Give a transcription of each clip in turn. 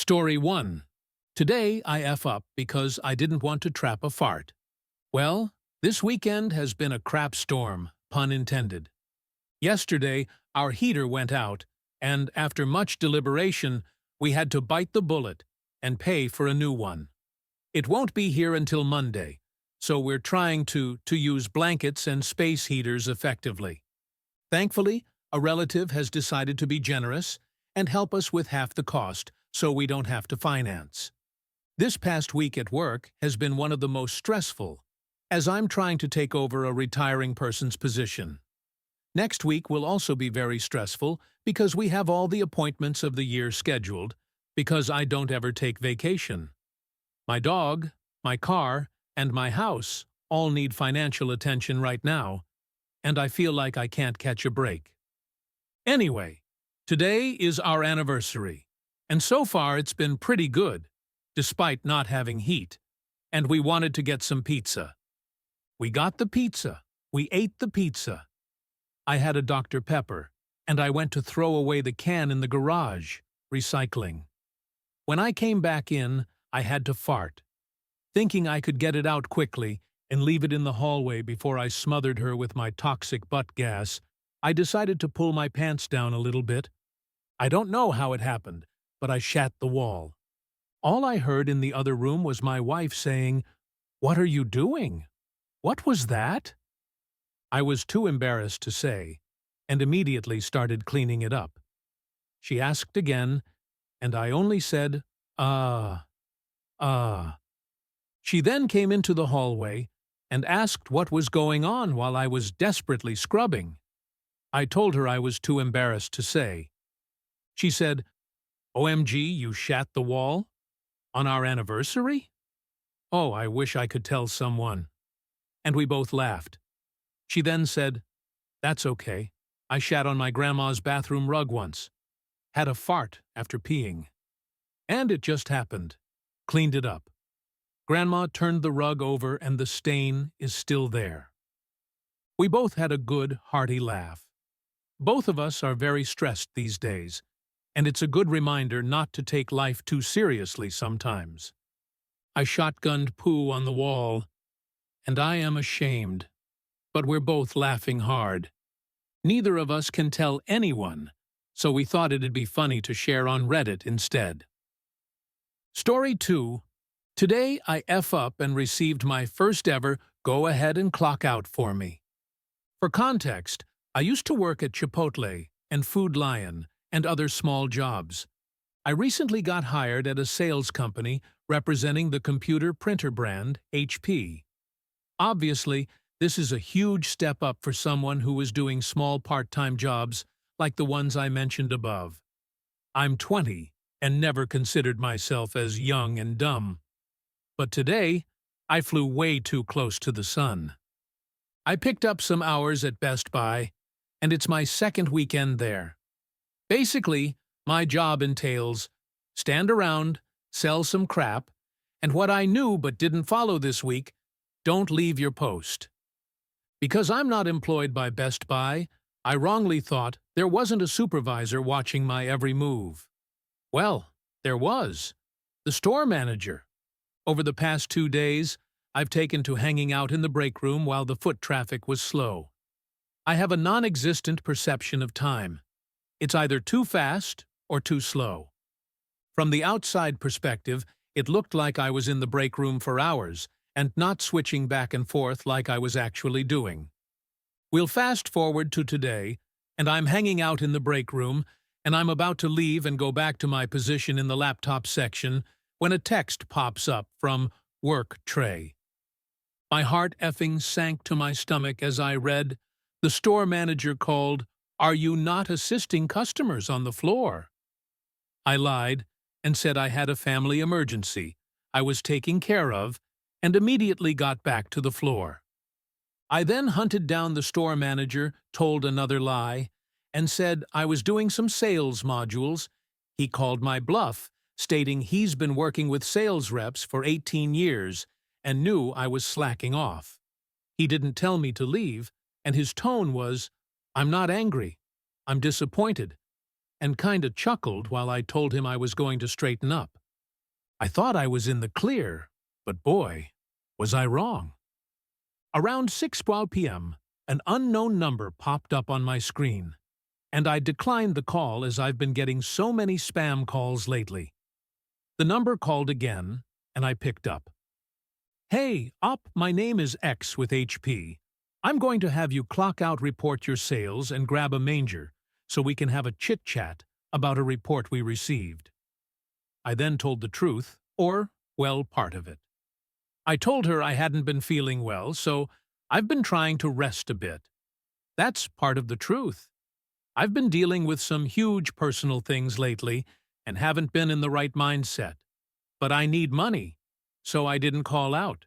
Story 1. Today I F up because I didn't want to trap a fart. Well, this weekend has been a crap storm, pun intended. Yesterday, our heater went out, and after much deliberation, we had to bite the bullet and pay for a new one. It won't be here until Monday, so we're trying to use blankets and space heaters effectively. Thankfully, a relative has decided to be generous and help us with half the cost, so we don't have to finance. This past week at work has been one of the most stressful, as I'm trying to take over a retiring person's position. Next week will also be very stressful because we have all the appointments of the year scheduled, because I don't ever take vacation. My dog, my car, and my house all need financial attention right now, and I feel like I can't catch a break. Anyway, today is our anniversary, and so far it's been pretty good, despite not having heat, and we wanted to get some pizza. We got the pizza. We ate the pizza. I had a Dr. Pepper, and I went to throw away the can in the garage, recycling. When I came back in, I had to fart. Thinking I could get it out quickly and leave it in the hallway before I smothered her with my toxic butt gas, I decided to pull my pants down a little bit. I don't know how it happened, but I shat the wall. All I heard in the other room was my wife saying, "What are you doing? What was that?" I was too embarrassed to say, and immediately started cleaning it up. She asked again, and I only said, "Ah." She then came into the hallway and asked what was going on while I was desperately scrubbing. I told her I was too embarrassed to say. She said, "OMG, you shat the wall? On our anniversary?" Oh, I wish I could tell someone. And we both laughed. She then said, "That's okay. I shat on my grandma's bathroom rug once. Had a fart after peeing. And it just happened. Cleaned it up. Grandma turned the rug over and the stain is still there." We both had a good, hearty laugh. Both of us are very stressed these days, and it's a good reminder not to take life too seriously sometimes. I shotgunned poo on the wall, and I am ashamed, but we're both laughing hard. Neither of us can tell anyone, so we thought it'd be funny to share on Reddit instead. Story 2. Today I F up and received my first ever "Go ahead and clock out for me." For context, I used to work at Chipotle and Food Lion and other small jobs. I recently got hired at a sales company representing the computer printer brand HP. Obviously, this is a huge step up for someone who is doing small part-time jobs like the ones I mentioned above. I'm 20 and never considered myself as young and dumb. But today, I flew way too close to the sun. I picked up some hours at Best Buy, and it's my second weekend there. Basically, my job entails stand around, sell some crap, and what I knew but didn't follow this week, don't leave your post. Because I'm not employed by Best Buy, I wrongly thought there wasn't a supervisor watching my every move. Well, there was. The store manager. Over the past 2 days, I've taken to hanging out in the break room while the foot traffic was slow. I have a non-existent perception of time. It's either too fast or too slow. From the outside perspective, it looked like I was in the break room for hours and not switching back and forth like I was actually doing. We'll fast forward to today, and I'm hanging out in the break room, and I'm about to leave and go back to my position in the laptop section when a text pops up from Work Tray. My heart effing sank to my stomach as I read, the store manager called, "Are you not assisting customers on the floor?" I lied and said I had a family emergency I was taking care of and immediately got back to the floor. I then hunted down the store manager, told another lie, and said I was doing some sales modules. He called my bluff, stating he's been working with sales reps for 18 years and knew I was slacking off. He didn't tell me to leave, and his tone was, "I'm not angry. I'm disappointed. and kinda chuckled while I told him I was going to straighten up. I thought I was in the clear, but boy, was I wrong. Around 6:12 p.m., an unknown number popped up on my screen, and I declined the call as I've been getting so many spam calls lately. The number called again, and I picked up. "Hey, Op, my name is X with HP. I'm going to have you clock out report your sales and grab a manger so we can have a chit-chat about a report we received." I then told the truth, or, well, part of it. I told her I hadn't been feeling well, so I've been trying to rest a bit. That's part of the truth. I've been dealing with some huge personal things lately and haven't been in the right mindset. But I need money, so I didn't call out.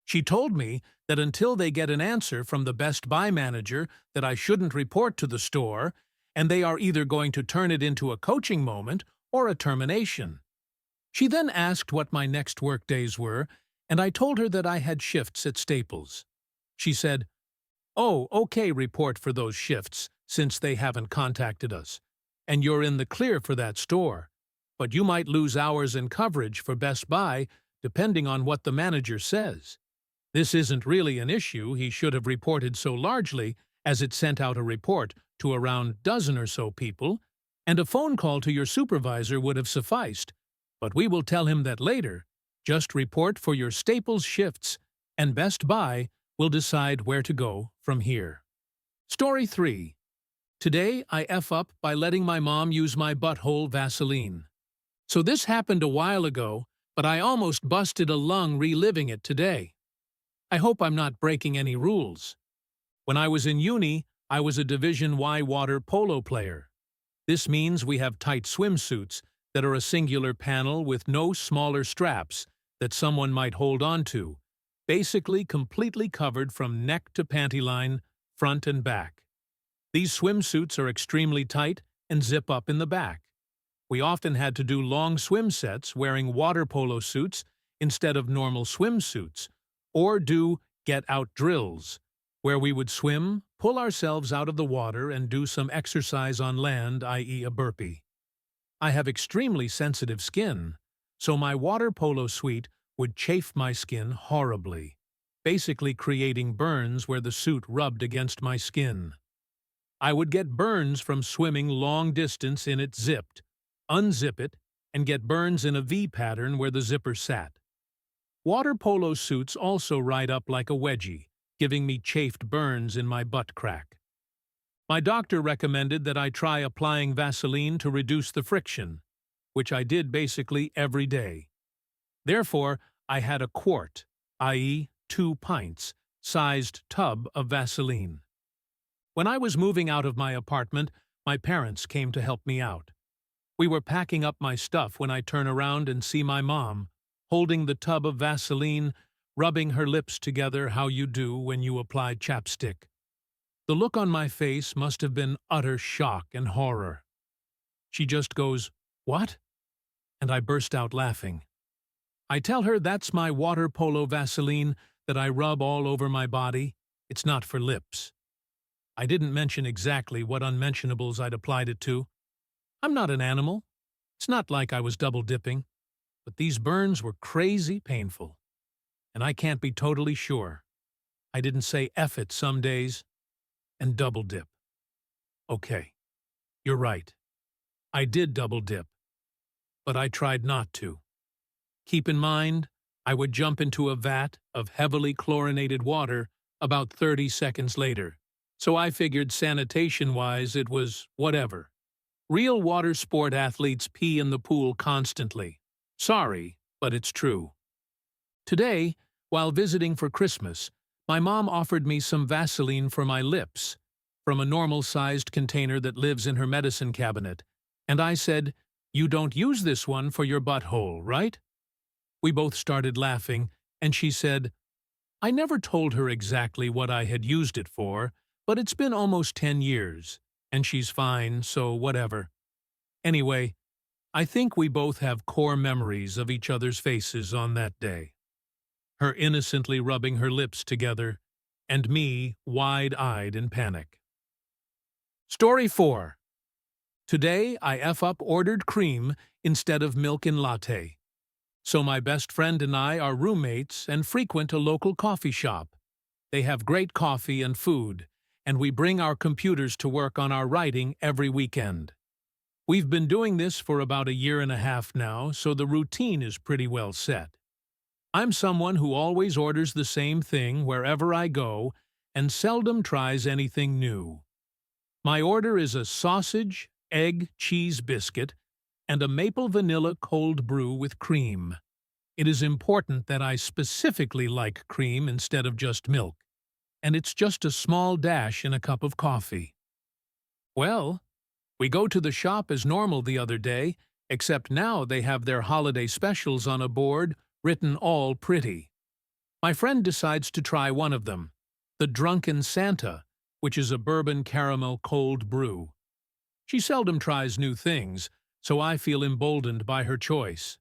She told me that until they get an answer from the Best Buy manager that I shouldn't report to the store, and they are either going to turn it into a coaching moment or a termination. She then asked what my next work days were, and I told her that I had shifts at Staples. She said, "Oh, okay, report for those shifts, since they haven't contacted us. And you're in the clear for that store. But you might lose hours in coverage for Best Buy, depending on what the manager says. This isn't really an issue he should have reported so largely, as it sent out a report to around dozen or so people, and a phone call to your supervisor would have sufficed. But we will tell him that later. Just report for your Staples shifts, and Best Buy will decide where to go from here." Story 3. Today, I F up by letting my mom use my butthole Vaseline. So this happened a while ago, but I almost busted a lung reliving it today. I hope I'm not breaking any rules. When I was in uni, I was a Division Y water polo player. This means we have tight swimsuits that are a singular panel with no smaller straps that someone might hold on to, basically completely covered from neck to panty line, front and back. These swimsuits are extremely tight and zip up in the back. We often had to do long swim sets wearing water polo suits instead of normal swimsuits, or do get-out drills, where we would swim, pull ourselves out of the water, and do some exercise on land, i.e. a burpee. I have extremely sensitive skin, so my water polo suit would chafe my skin horribly, basically creating burns where the suit rubbed against my skin. I would get burns from swimming long distance in it zipped, unzip it, and get burns in a V pattern where the zipper sat. Water polo suits also ride up like a wedgie, giving me chafed burns in my butt crack. My doctor recommended that I try applying Vaseline to reduce the friction, which I did basically every day. Therefore, I had a quart, i.e. 2 pints, sized tub of Vaseline. When I was moving out of my apartment, my parents came to help me out. We were packing up my stuff when I turn around and see my mom, holding the tub of Vaseline, rubbing her lips together how you do when you apply chapstick. The look on my face must have been utter shock and horror. She just goes, "What?" And I burst out laughing. I tell her that's my water polo Vaseline that I rub all over my body. It's not for lips. I didn't mention exactly what unmentionables I'd applied it to. I'm not an animal. It's not like I was double dipping. But these burns were crazy painful. And I can't be totally sure. I didn't say F it some days and double dip. Okay, you're right. I did double dip. But I tried not to. Keep in mind, I would jump into a vat of heavily chlorinated water about 30 seconds later. So I figured sanitation-wise it was whatever. Real water sport athletes pee in the pool constantly. Sorry, but it's true. Today, while visiting for Christmas, my mom offered me some Vaseline for my lips from a normal-sized container that lives in her medicine cabinet, and I said, "You don't use this one for your butthole, right?" We both started laughing, and she said, I never told her exactly what I had used it for, but it's been almost 10 years, and she's fine, so whatever. Anyway, I think we both have core memories of each other's faces on that day. Her innocently rubbing her lips together, and me wide-eyed in panic. Story 4. Today, I ordered cream instead of milk in latte. So my best friend and I are roommates and frequent a local coffee shop. They have great coffee and food, and we bring our computers to work on our writing every weekend. We've been doing this for about a year and a half now, so the routine is pretty well set. I'm someone who always orders the same thing wherever I go and seldom tries anything new. My order is a sausage, egg, cheese biscuit, and a maple vanilla cold brew with cream. It is important that I specifically like cream instead of just milk, and it's just a small dash in a cup of coffee. Well, we go to the shop as normal the other day, except now they have their holiday specials on a board written all pretty. My friend decides to try one of them, the Drunken Santa, which is a bourbon caramel cold brew. She seldom tries new things, so I feel emboldened by her choice.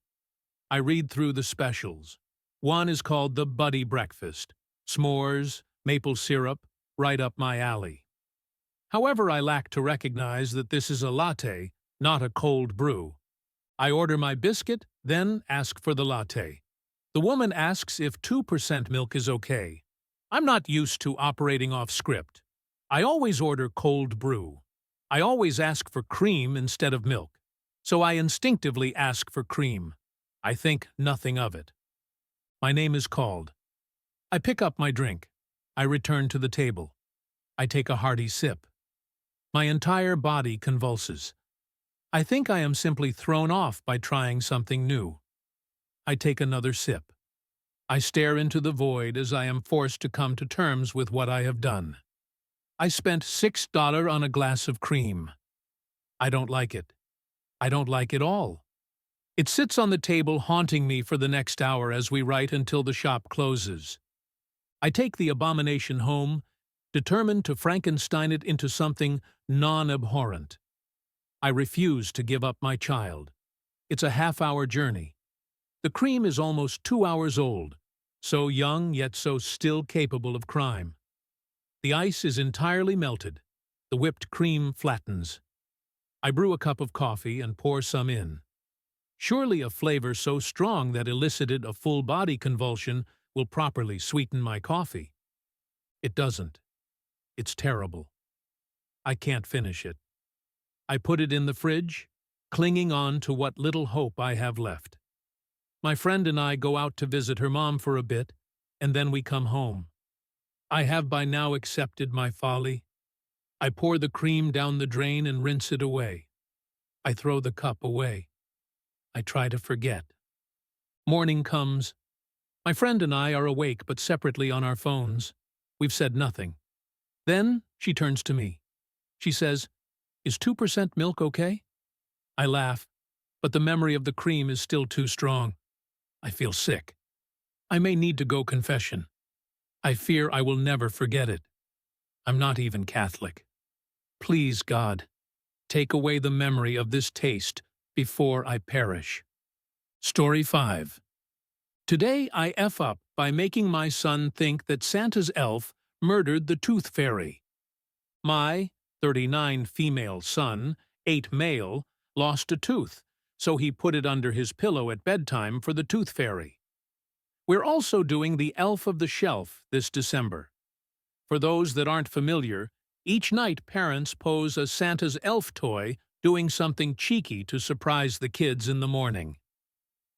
I read through the specials. One is called the Buddy Breakfast. S'mores, maple syrup, right up my alley. However, I lack to recognize that this is a latte, not a cold brew. I order my biscuit, then ask for the latte. The woman asks if 2% milk is okay. I'm not used to operating off script. I always order cold brew. I always ask for cream instead of milk, so I instinctively ask for cream. I think nothing of it. My name is called. I pick up my drink. I return to the table. I take a hearty sip. My entire body convulses. I think I am simply thrown off by trying something new. I take another sip. I stare into the void as I am forced to come to terms with what I have done. I spent $6 on a glass of cream. I don't like it. I don't like it all. It sits on the table haunting me for the next hour as we write until the shop closes. I take the abomination home, determined to Frankenstein it into something non-abhorrent. I refuse to give up my child. It's a half-hour journey. The cream is almost 2 hours old, so young yet so still capable of crime. The ice is entirely melted. The whipped cream flattens. I brew a cup of coffee and pour some in. Surely a flavor so strong that elicited a full-body convulsion will properly sweeten my coffee. It doesn't. It's terrible. I can't finish it. I put it in the fridge, clinging on to what little hope I have left. My friend and I go out to visit her mom for a bit, and then we come home. I have by now accepted my folly. I pour the cream down the drain and rinse it away. I throw the cup away. I try to forget. Morning comes. My friend and I are awake but separately on our phones. We've said nothing. Then she turns to me. She says, "Is 2% milk okay?" I laugh, but the memory of the cream is still too strong. I feel sick. I may need to go confession. I fear I will never forget it. I'm not even Catholic. Please, God, take away the memory of this taste before I perish. Story 5. Today I F up by making my son think that Santa's elf murdered the tooth fairy. My 39 female son, 8 male, lost a tooth, so he put it under his pillow at bedtime for the tooth fairy. We're also doing the Elf of the Shelf this December. For those that aren't familiar, each night parents pose a Santa's elf toy doing something cheeky to surprise the kids in the morning.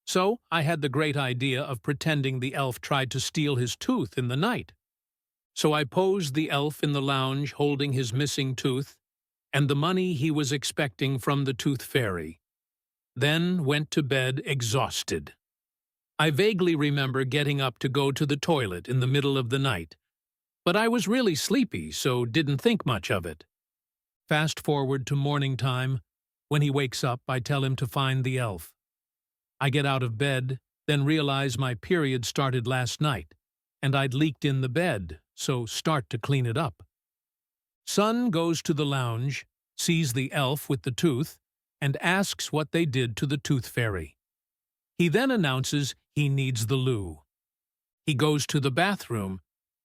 So I had the great idea of pretending the elf tried to steal his tooth in the night. So I posed the elf in the lounge holding his missing tooth and the money he was expecting from the tooth fairy. Then went to bed exhausted. I vaguely remember getting up to go to the toilet in the middle of the night, but I was really sleepy, so didn't think much of it. Fast forward to morning time. When he wakes up, I tell him to find the elf. I get out of bed, then realize my period started last night, and I'd leaked in the bed, so start to clean it up. Son goes to the lounge, sees the elf with the tooth, and asks what they did to the tooth fairy. He then announces he needs the loo. He goes to the bathroom,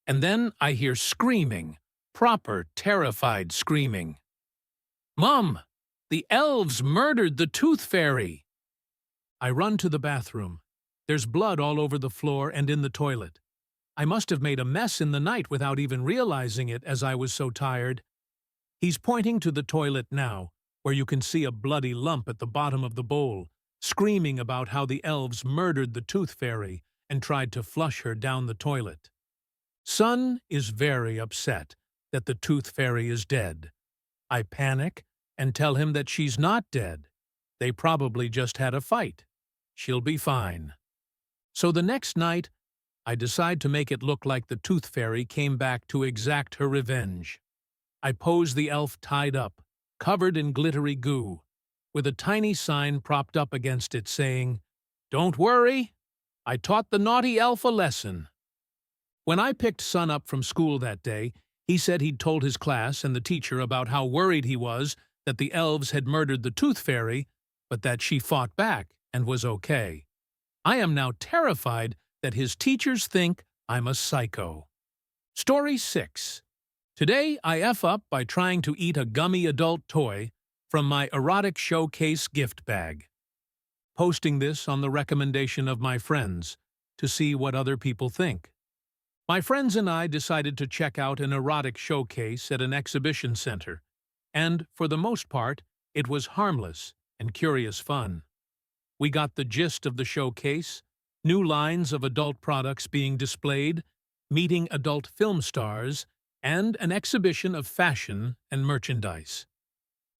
and then I hear screaming, proper terrified screaming. "Mom! The elves murdered the Tooth Fairy! I run to the bathroom. There's blood all over the floor and in the toilet. I must have made a mess in the night without even realizing it, as I was so tired. He's pointing to the toilet now, where you can see a bloody lump at the bottom of the bowl, screaming about how the elves murdered the Tooth Fairy and tried to flush her down the toilet. Son is very upset that the Tooth Fairy is dead. I panic and tell him that she's not dead. They probably just had a fight. She'll be fine. So the next night, I decide to make it look like the Tooth Fairy came back to exact her revenge. I pose the elf tied up, covered in glittery goo, with a tiny sign propped up against it saying, "Don't worry, I taught the naughty elf a lesson." When I picked Son up from school that day, he said he'd told his class and the teacher about how worried he was that the elves had murdered the Tooth Fairy, but that she fought back and was okay. I am now terrified that his teachers think I'm a psycho. Story 6. Today I F up by trying to eat a gummy adult toy from my erotic showcase gift bag. Posting this on the recommendation of my friends to see what other people think. My friends and I decided to check out an erotic showcase at an exhibition center, and for the most part, it was harmless and curious fun. We got the gist of the showcase, new lines of adult products being displayed, meeting adult film stars, and an exhibition of fashion and merchandise.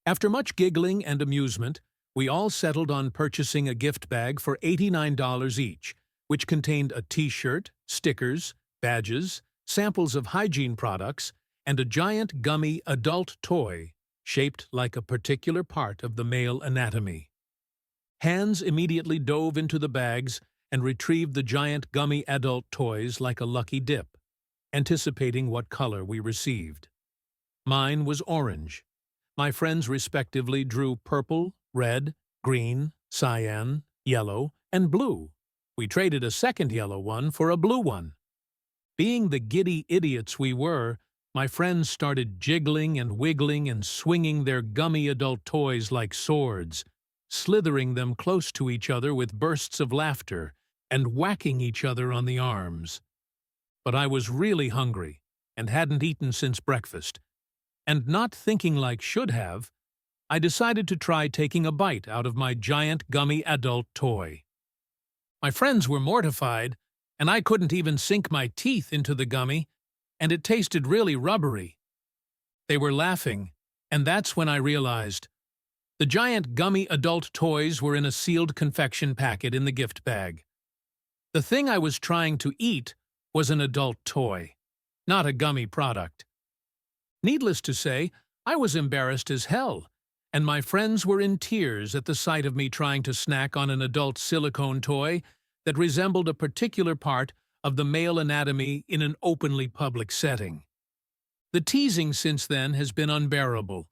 After much giggling and amusement, we all settled on purchasing a gift bag for $89 each, which contained a t-shirt, stickers, badges, samples of hygiene products, and a giant gummy adult toy shaped like a particular part of the male anatomy. Hands immediately dove into the bags and retrieved the giant gummy adult toys like a lucky dip, anticipating what color we received. Mine was orange. My friends respectively drew purple, red, green, cyan, yellow, and blue. We traded a second yellow one for a blue one. Being the giddy idiots we were, my friends started jiggling and wiggling and swinging their gummy adult toys like swords, slithering them close to each other with bursts of laughter and whacking each other on the arms. But I was really hungry and hadn't eaten since breakfast, and not thinking like should have, I decided to try taking a bite out of my giant gummy adult toy. My friends were mortified, and I couldn't even sink my teeth into the gummy, and it tasted really rubbery. They were laughing, and that's when I realized. The giant gummy adult toys were in a sealed confection packet in the gift bag. The thing I was trying to eat was an adult toy, not a gummy product. Needless to say, I was embarrassed as hell, and my friends were in tears at the sight of me trying to snack on an adult silicone toy that resembled a particular part of the male anatomy in an openly public setting. The teasing since then has been unbearable,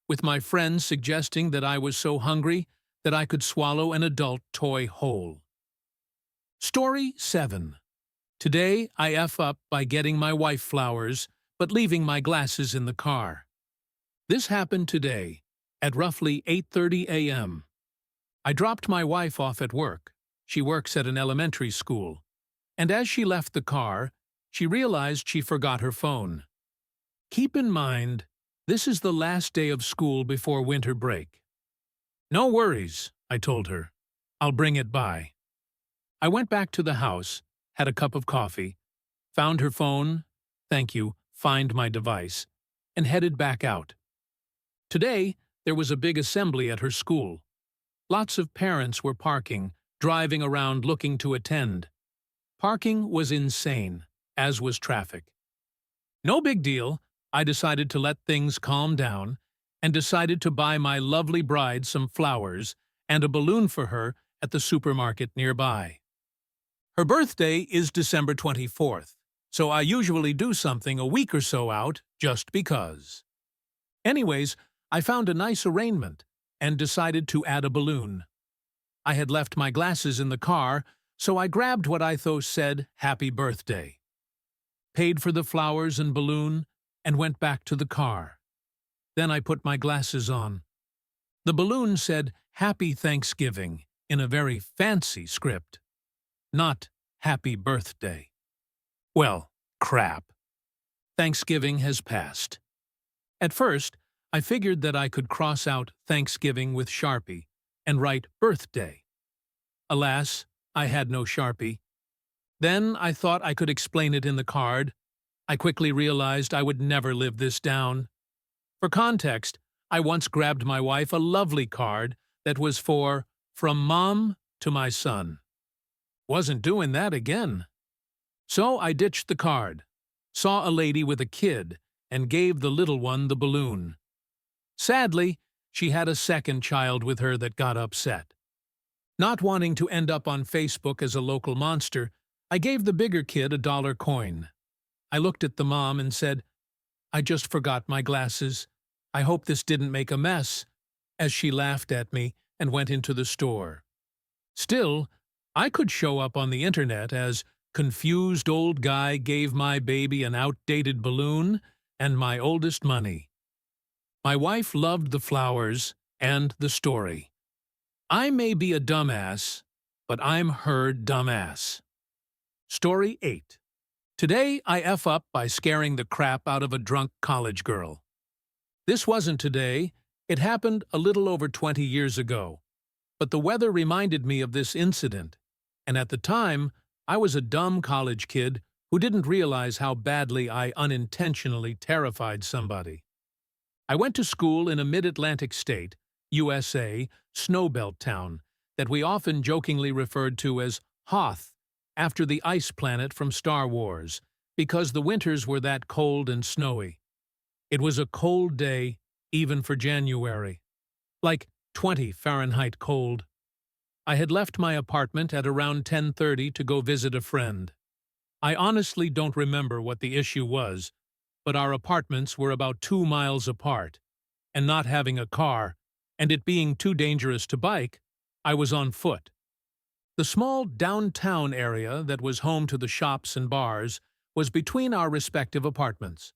with my friends suggesting that I was so hungry that I could swallow an adult toy whole. Story 7. Today I F up by getting my wife flowers, but leaving my glasses in the car. This happened today, at roughly 8:30 a.m. I dropped my wife off at work. She works at an elementary school. And as she left the car, she realized she forgot her phone. Keep in mind, this is the last day of school before winter break. "No worries," I told her. "I'll bring it by." I went back to the house, had a cup of coffee, found her phone, find my device, and headed back out. Today, there was a big assembly at her school. Lots of parents were parking, driving around looking to attend. Parking was insane, as was traffic. No big deal. I decided to let things calm down and decided to buy my lovely bride some flowers and a balloon for her at the supermarket nearby. Her birthday is December 24th, so I usually do something a week or so out just because. Anyways, I found a nice arrangement and decided to add a balloon. I had left my glasses in the car, so I grabbed what I thought said "Happy Birthday," paid for the flowers and balloon, and went back to the car. Then I put my glasses on. The balloon said Happy Thanksgiving in a very fancy script, not Happy Birthday. Well, crap. Thanksgiving has passed. At first, I figured that I could cross out Thanksgiving with Sharpie and write birthday. Alas, I had no Sharpie. Then I thought I could explain it in the card. I quickly realized I would never live this down. For context, I once grabbed my wife a lovely card that was for From Mom to My Son. Wasn't doing that again. So I ditched the card, saw a lady with a kid, and gave the little one the balloon. Sadly, she had a second child with her that got upset. Not wanting to end up on Facebook as a local monster, I gave the bigger kid a dollar coin. I looked at the mom and said, "I just forgot my glasses. I hope this didn't make a mess," as she laughed at me and went into the store. Still, I could show up on the internet as confused old guy gave my baby an outdated balloon and my oldest money. My wife loved the flowers and the story. I may be a dumbass, but I'm her dumbass. Story 8. Today I F up by scaring the crap out of a drunk college girl. This wasn't today, it happened a little over 20 years ago. But the weather reminded me of this incident, and at the time, I was a dumb college kid who didn't realize how badly I unintentionally terrified somebody. I went to school in a mid-Atlantic state, USA, snowbelt town, that we often jokingly referred to as Hoth, after the ice planet from Star Wars, because the winters were that cold and snowy. It was a cold day, even for January. Like 20 Fahrenheit cold. I had left my apartment at around 10:30 to go visit a friend. I honestly don't remember what the issue was, but our apartments were about 2 miles apart, and not having a car, and it being too dangerous to bike, I was on foot. The small downtown area that was home to the shops and bars was between our respective apartments.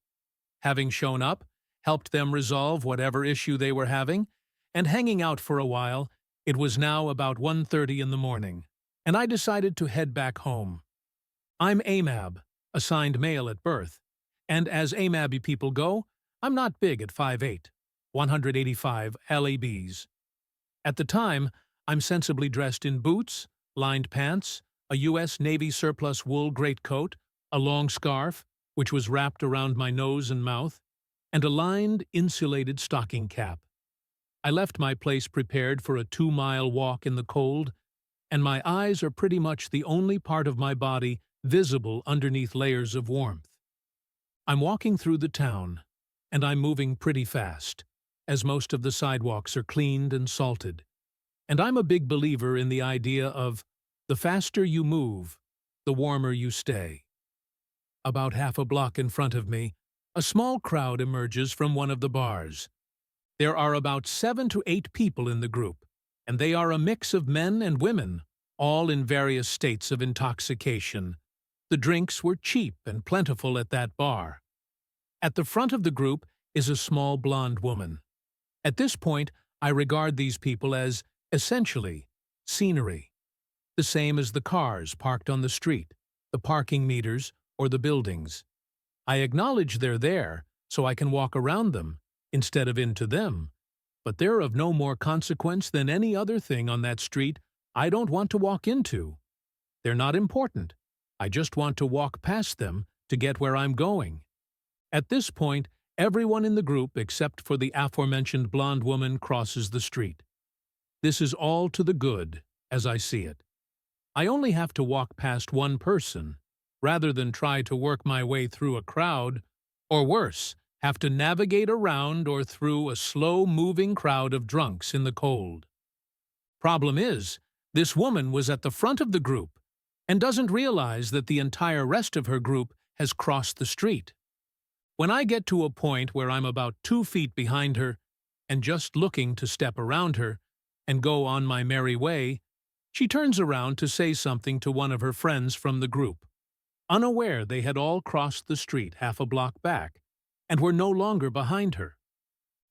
Having shown up, helped them resolve whatever issue they were having, and hanging out for a while, it was now about 1:30 in the morning, and I decided to head back home. I'm AMAB, assigned male at birth, and as AMAB people go, I'm not big at 5'8", 185 lbs. At the time, I'm sensibly dressed in boots, lined pants, a U.S. Navy surplus wool greatcoat, a long scarf, which was wrapped around my nose and mouth, and a lined, insulated stocking cap. I left my place prepared for a 2-mile walk in the cold, and my eyes are pretty much the only part of my body visible underneath layers of warmth. I'm walking through the town, and I'm moving pretty fast, as most of the sidewalks are cleaned and salted. And I'm a big believer in the idea of the faster you move, the warmer you stay. About half a block in front of me, a small crowd emerges from one of the bars. There are about 7 to 8 people in the group, and they are a mix of men and women, all in various states of intoxication. The drinks were cheap and plentiful at that bar. At the front of the group is a small blonde woman. At this point, I regard these people as, essentially, scenery. The same as the cars parked on the street, the parking meters, or the buildings. I acknowledge they're there, so I can walk around them, instead of into them, but they're of no more consequence than any other thing on that street I don't want to walk into. They're not important. I just want to walk past them to get where I'm going. At this point, everyone in the group except for the aforementioned blonde woman crosses the street. This is all to the good, as I see it. I only have to walk past one person, rather than try to work my way through a crowd, or worse, have to navigate around or through a slow-moving crowd of drunks in the cold. Problem is, this woman was at the front of the group and doesn't realize that the entire rest of her group has crossed the street. When I get to a point where I'm about 2 feet behind her and just looking to step around her and go on my merry way, she turns around to say something to one of her friends from the group, unaware they had all crossed the street half a block back and were no longer behind her.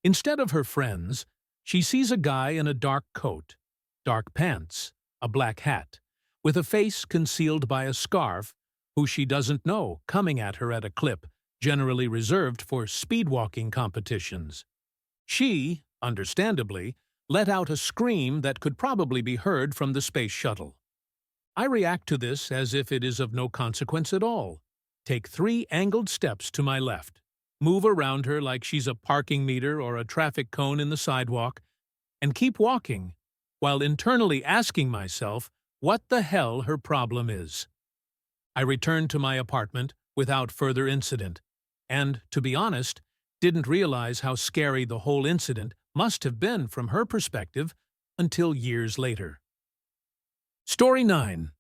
Instead of her friends, She sees a guy in a dark coat, dark pants, a black hat, with a face concealed by a scarf, who she doesn't know, coming at her at a clip generally reserved for speedwalking competitions. She, understandably, let out a scream that could probably be heard from the space shuttle. I react to this as if it is of no consequence at all. Take 3 angled steps to my left, move around her like she's a parking meter or a traffic cone in the sidewalk, and keep walking, while internally asking myself what the hell her problem is. I returned to my apartment without further incident, and, to be honest, didn't realize how scary the whole incident must have been from her perspective until years later. Story 9.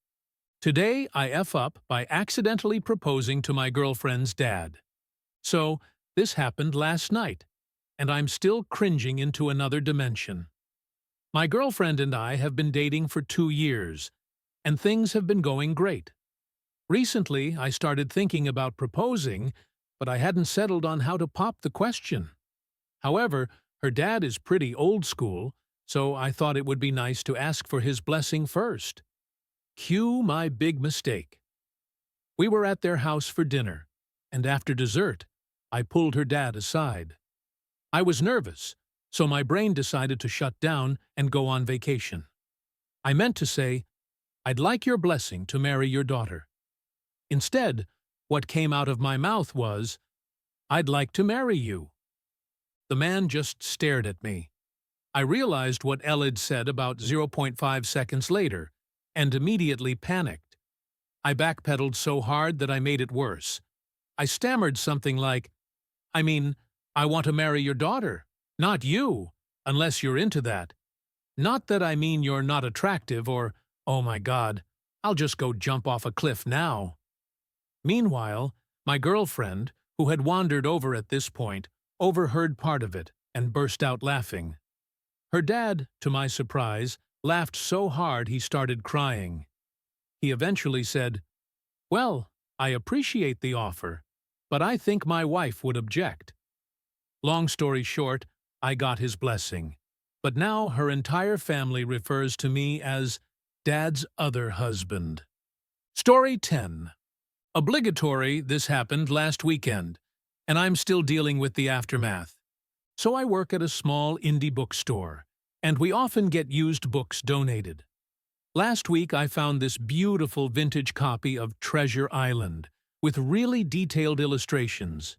Today I F up by accidentally proposing to my girlfriend's dad. So, this happened last night, and I'm still cringing into another dimension. My girlfriend and I have been dating for 2 years, and things have been going great. Recently, I started thinking about proposing, but I hadn't settled on how to pop the question. However, her dad is pretty old school, so I thought it would be nice to ask for his blessing first. Cue my big mistake. We were at their house for dinner, and after dessert, I pulled her dad aside. I was nervous, so my brain decided to shut down and go on vacation. I meant to say, "I'd like your blessing to marry your daughter." Instead, what came out of my mouth was, "I'd like to marry you." The man just stared at me. I realized what Elid said about 0.5 seconds later, and immediately panicked. I backpedaled so hard that I made it worse. I stammered something like, I want to marry your daughter, not you, unless you're into that. Not that I mean you're not attractive or, oh my God, I'll just go jump off a cliff now." Meanwhile, my girlfriend, who had wandered over at this point, overheard part of it and burst out laughing. Her dad, to my surprise, laughed so hard he started crying. He eventually said, "Well, I appreciate the offer, but I think my wife would object." Long story short, I got his blessing, but now her entire family refers to me as Dad's other husband. Story 10. Obligatory, this happened last weekend, and I'm still dealing with the aftermath. So I work at a small indie bookstore, and we often get used books donated. Last week I found this beautiful vintage copy of Treasure Island, with really detailed illustrations.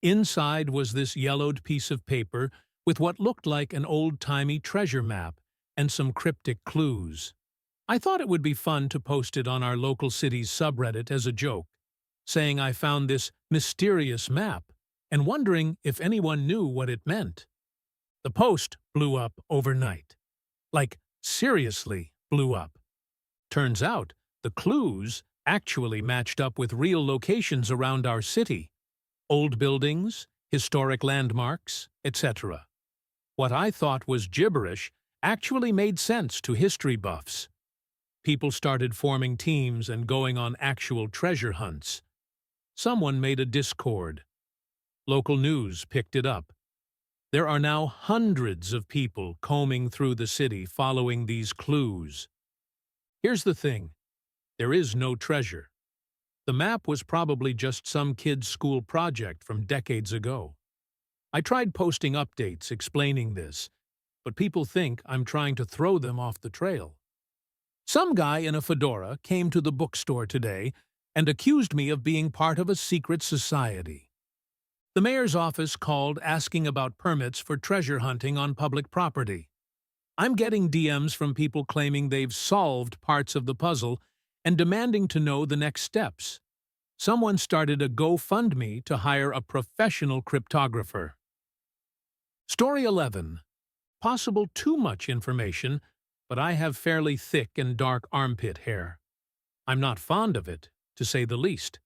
Inside was this yellowed piece of paper with what looked like an old-timey treasure map and some cryptic clues. I thought it would be fun to post it on our local city's subreddit as a joke, saying I found this mysterious map and wondering if anyone knew what it meant. The post blew up overnight. Like, seriously blew up. Turns out, the clues actually matched up with real locations around our city. Old buildings, historic landmarks, etc. What I thought was gibberish actually made sense to history buffs. People started forming teams and going on actual treasure hunts. Someone made a Discord. Local news picked it up. There are now hundreds of people combing through the city following these clues. Here's the thing. There is no treasure. The map was probably just some kid's school project from decades ago. I tried posting updates explaining this, but people think I'm trying to throw them off the trail. Some guy in a fedora came to the bookstore today and accused me of being part of a secret society. The mayor's office called asking about permits for treasure hunting on public property. I'm getting DMs from people claiming they've solved parts of the puzzle and demanding to know the next steps. Someone started a GoFundMe to hire a professional cryptographer. Story 11. Possible too much information, but I have fairly thick and dark armpit hair. I'm not fond of it, to say the least.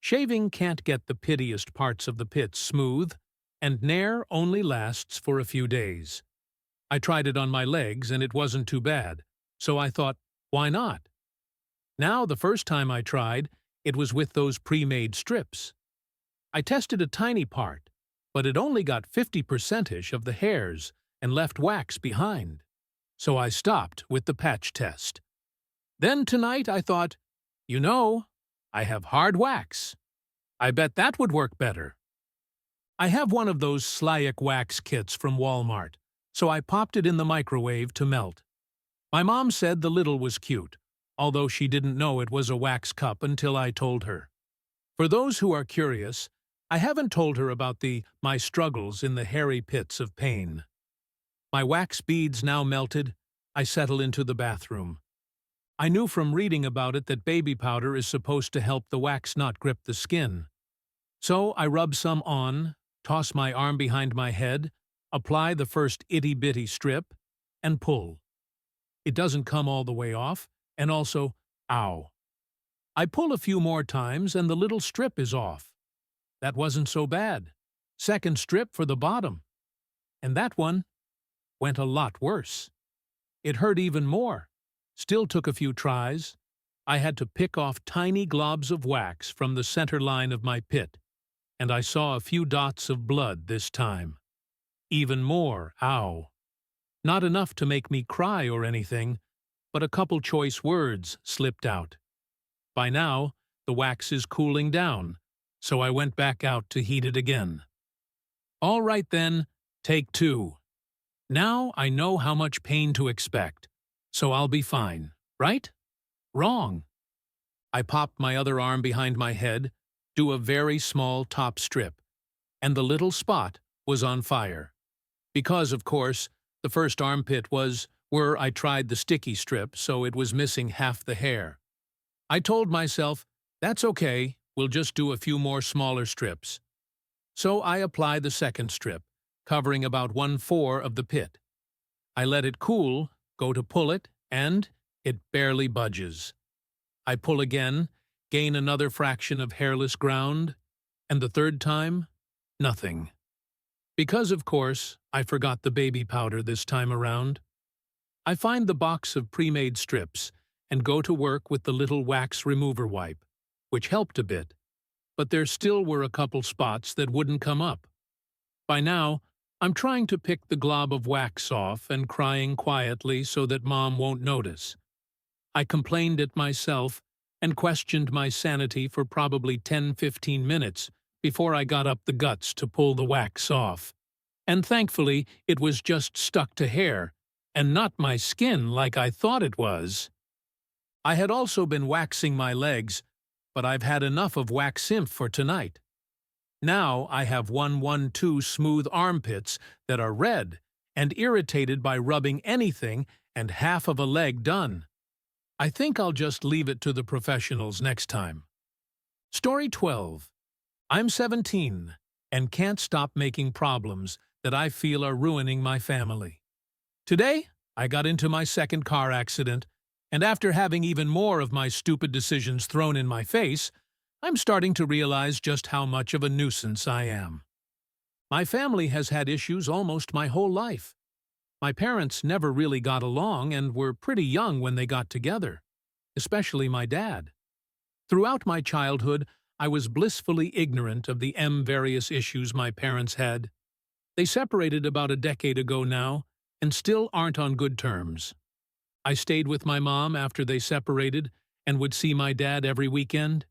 Shaving can't get the pittiest parts of the pit smooth, and Nair only lasts for a few days. I tried it on my legs and it wasn't too bad, so I thought, why not? Now, the first time I tried, it was with those pre-made strips. I tested a tiny part, but it only got 50%ish of the hairs, and left wax behind. So I stopped with the patch test. Then tonight I thought, I have hard wax. I bet that would work better. I have one of those Slyak wax kits from Walmart, so I popped it in the microwave to melt. My mom said the little was cute, although she didn't know it was a wax cup until I told her. For those who are curious, I haven't told her about my struggles in the hairy pits of pain. My wax beads now melted, I settle into the bathroom. I knew from reading about it that baby powder is supposed to help the wax not grip the skin. So I rub some on, toss my arm behind my head, apply the first itty-bitty strip, and pull. It doesn't come all the way off, and also, ow. I pull a few more times and the little strip is off. That wasn't so bad. Second strip for the bottom. And that one went a lot worse. It hurt even more. Still took a few tries. I had to pick off tiny globs of wax from the center line of my pit, and I saw a few dots of blood this time. Even more, ow. Not enough to make me cry or anything, but a couple choice words slipped out. By now, the wax is cooling down, so I went back out to heat it again. All right then, take 2. Now I know how much pain to expect, so I'll be fine, right? Wrong. I popped my other arm behind my head, do a very small top strip, and the little spot was on fire. Because, of course, the first armpit was where I tried the sticky strip, so it was missing half the hair. I told myself, that's okay, we'll just do a few more smaller strips. So I apply the second strip, covering about 1/4 of the pit. I let it cool, go to pull it, and it barely budges. I pull again, gain another fraction of hairless ground, and the third time, nothing. Because, of course, I forgot the baby powder this time around. I find the box of pre-made strips and go to work with the little wax remover wipe, which helped a bit, but there still were a couple spots that wouldn't come up. By now, I'm trying to pick the glob of wax off and crying quietly so that Mom won't notice. I complained at myself and questioned my sanity for probably 10-15 minutes before I got up the guts to pull the wax off. And thankfully, it was just stuck to hair, and not my skin like I thought it was. I had also been waxing my legs, but I've had enough of wax imp for tonight. Now I have 1-1-2 smooth armpits that are red and irritated by rubbing anything and half of a leg done. I think I'll just leave it to the professionals next time. Story 12. I'm 17 and can't stop making problems that I feel are ruining my family. Today, I got into my second car accident, and after having even more of my stupid decisions thrown in my face, I'm starting to realize just how much of a nuisance I am. My family has had issues almost my whole life. My parents never really got along and were pretty young when they got together, especially my dad. Throughout my childhood, I was blissfully ignorant of the various issues my parents had. They separated about a decade ago now, and still aren't on good terms. I stayed with my mom after they separated and would see my dad every weekend.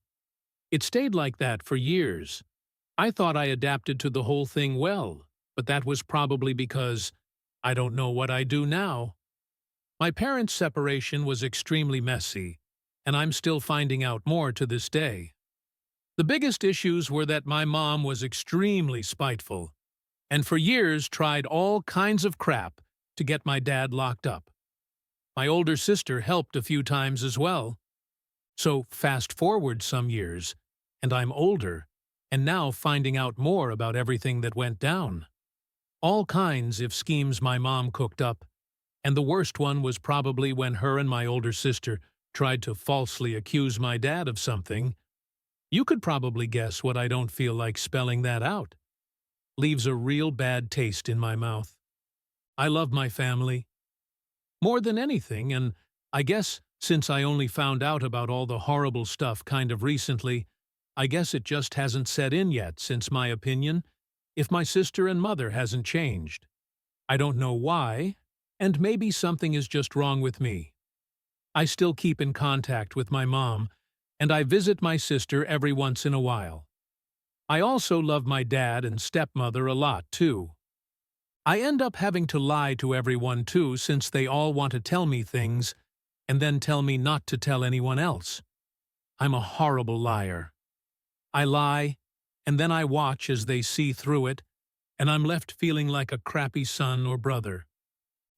It stayed like that for years. I thought I adapted to the whole thing well, but that was probably because I don't know what I do now. My parents' separation was extremely messy, and I'm still finding out more to this day. The biggest issues were that my mom was extremely spiteful, and for years tried all kinds of crap to get my dad locked up. My older sister helped a few times as well. So fast forward some years, and I'm older, and now finding out more about everything that went down. All kinds of schemes my mom cooked up, and the worst one was probably when her and my older sister tried to falsely accuse my dad of something. You could probably guess what I don't feel like spelling that out. Leaves a real bad taste in my mouth. I love my family more than anything, and I guess since I only found out about all the horrible stuff kind of recently, I guess it just hasn't set in yet since my opinion, if my sister and mother hasn't changed. I don't know why, and maybe something is just wrong with me. I still keep in contact with my mom, and I visit my sister every once in a while. I also love my dad and stepmother a lot, too. I end up having to lie to everyone, too, since they all want to tell me things and then tell me not to tell anyone else. I'm a horrible liar. I lie, and then I watch as they see through it, and I'm left feeling like a crappy son or brother.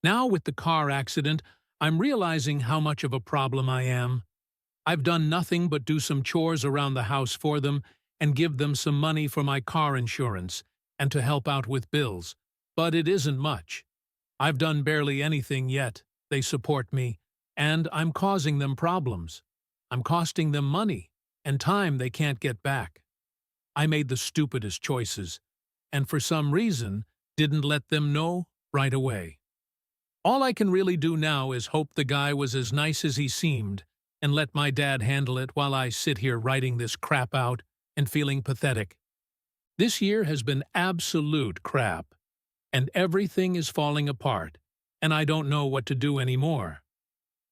Now, with the car accident, I'm realizing how much of a problem I am. I've done nothing but do some chores around the house for them and give them some money for my car insurance and to help out with bills. But it isn't much. I've done barely anything yet. They support me, and I'm causing them problems. I'm costing them money and time they can't get back. I made the stupidest choices, and for some reason didn't let them know right away. All I can really do now is hope the guy was as nice as he seemed and let my dad handle it while I sit here writing this crap out and feeling pathetic. This year has been absolute crap, and everything is falling apart, and I don't know what to do anymore.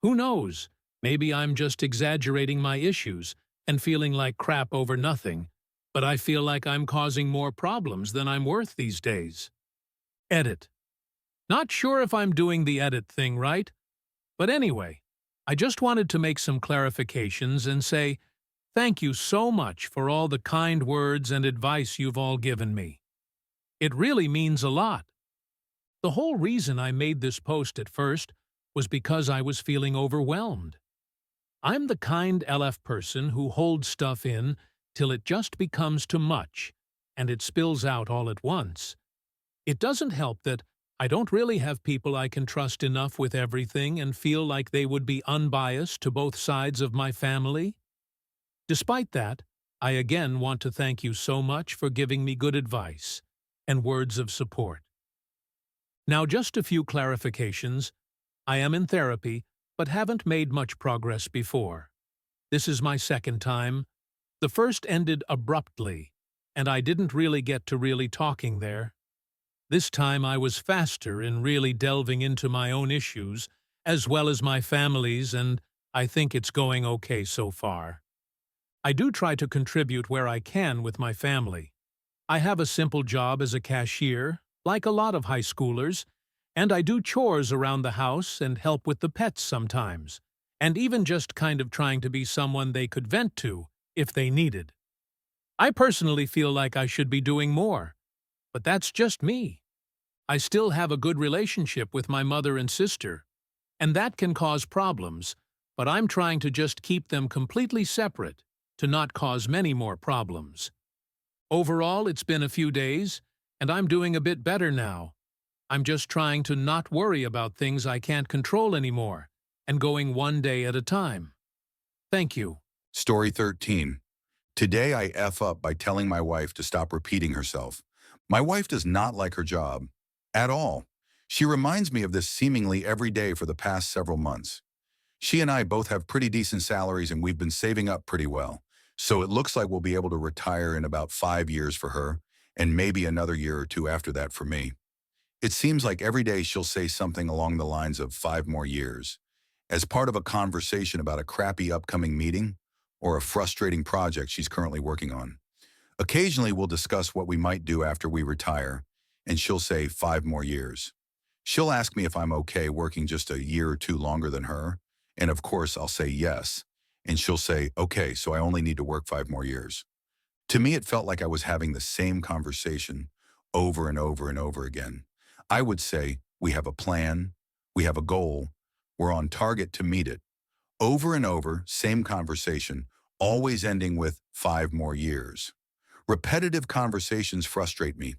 Who knows? Maybe I'm just exaggerating my issues and feeling like crap over nothing, but I feel like I'm causing more problems than I'm worth these days. Edit. Not sure if I'm doing the edit thing right, but anyway, I just wanted to make some clarifications and say thank you so much for all the kind words and advice you've all given me. It really means a lot. The whole reason I made this post at first was because I was feeling overwhelmed. I'm the kind LF person who holds stuff in till it just becomes too much, and it spills out all at once. It doesn't help that I don't really have people I can trust enough with everything and feel like they would be unbiased to both sides of my family. Despite that, I again want to thank you so much for giving me good advice and words of support. Now, just a few clarifications. I am in therapy, but haven't made much progress before. This is my second time. The first ended abruptly, and I didn't really get to really talking there. This time I was faster in really delving into my own issues, as well as my family's, and I think it's going okay so far. I do try to contribute where I can with my family. I have a simple job as a cashier, like a lot of high schoolers, and I do chores around the house and help with the pets sometimes, and even just kind of trying to be someone they could vent to if they needed. I personally feel like I should be doing more, but that's just me. I still have a good relationship with my mother and sister, and that can cause problems, but I'm trying to just keep them completely separate to not cause many more problems. Overall, it's been a few days, and I'm doing a bit better now. I'm just trying to not worry about things I can't control anymore, and going one day at a time. Thank you. Story 13. Today I F up by telling my wife to stop repeating herself. My wife does not like her job. At all. She reminds me of this seemingly every day for the past several months. She and I both have pretty decent salaries and we've been saving up pretty well. So it looks like we'll be able to retire in about 5 years for her, and maybe another year or two after that for me. It seems like every day she'll say something along the lines of 5 more years, as part of a conversation about a crappy upcoming meeting or a frustrating project she's currently working on. Occasionally we'll discuss what we might do after we retire, and she'll say 5 more years. She'll ask me if I'm okay working just a year or two longer than her, and of course I'll say yes, and she'll say, okay, so I only need to work 5 more years. To me, it felt like I was having the same conversation over and over and over again. I would say, we have a plan, we have a goal, we're on target to meet it. Over and over, same conversation, always ending with 5 more years. Repetitive conversations frustrate me.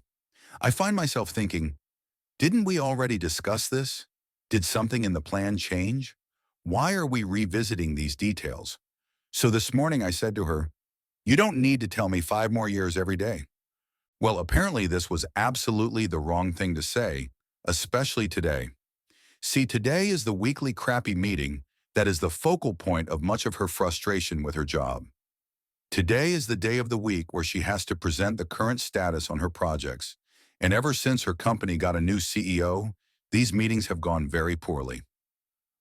I find myself thinking, didn't we already discuss this? Did something in the plan change? Why are we revisiting these details? So this morning I said to her, you don't need to tell me 5 more years every day. Well, apparently this was absolutely the wrong thing to say, especially today. See, today is the weekly crappy meeting that is the focal point of much of her frustration with her job. Today is the day of the week where she has to present the current status on her projects, And ever since her company got a new CEO, these meetings have gone very poorly.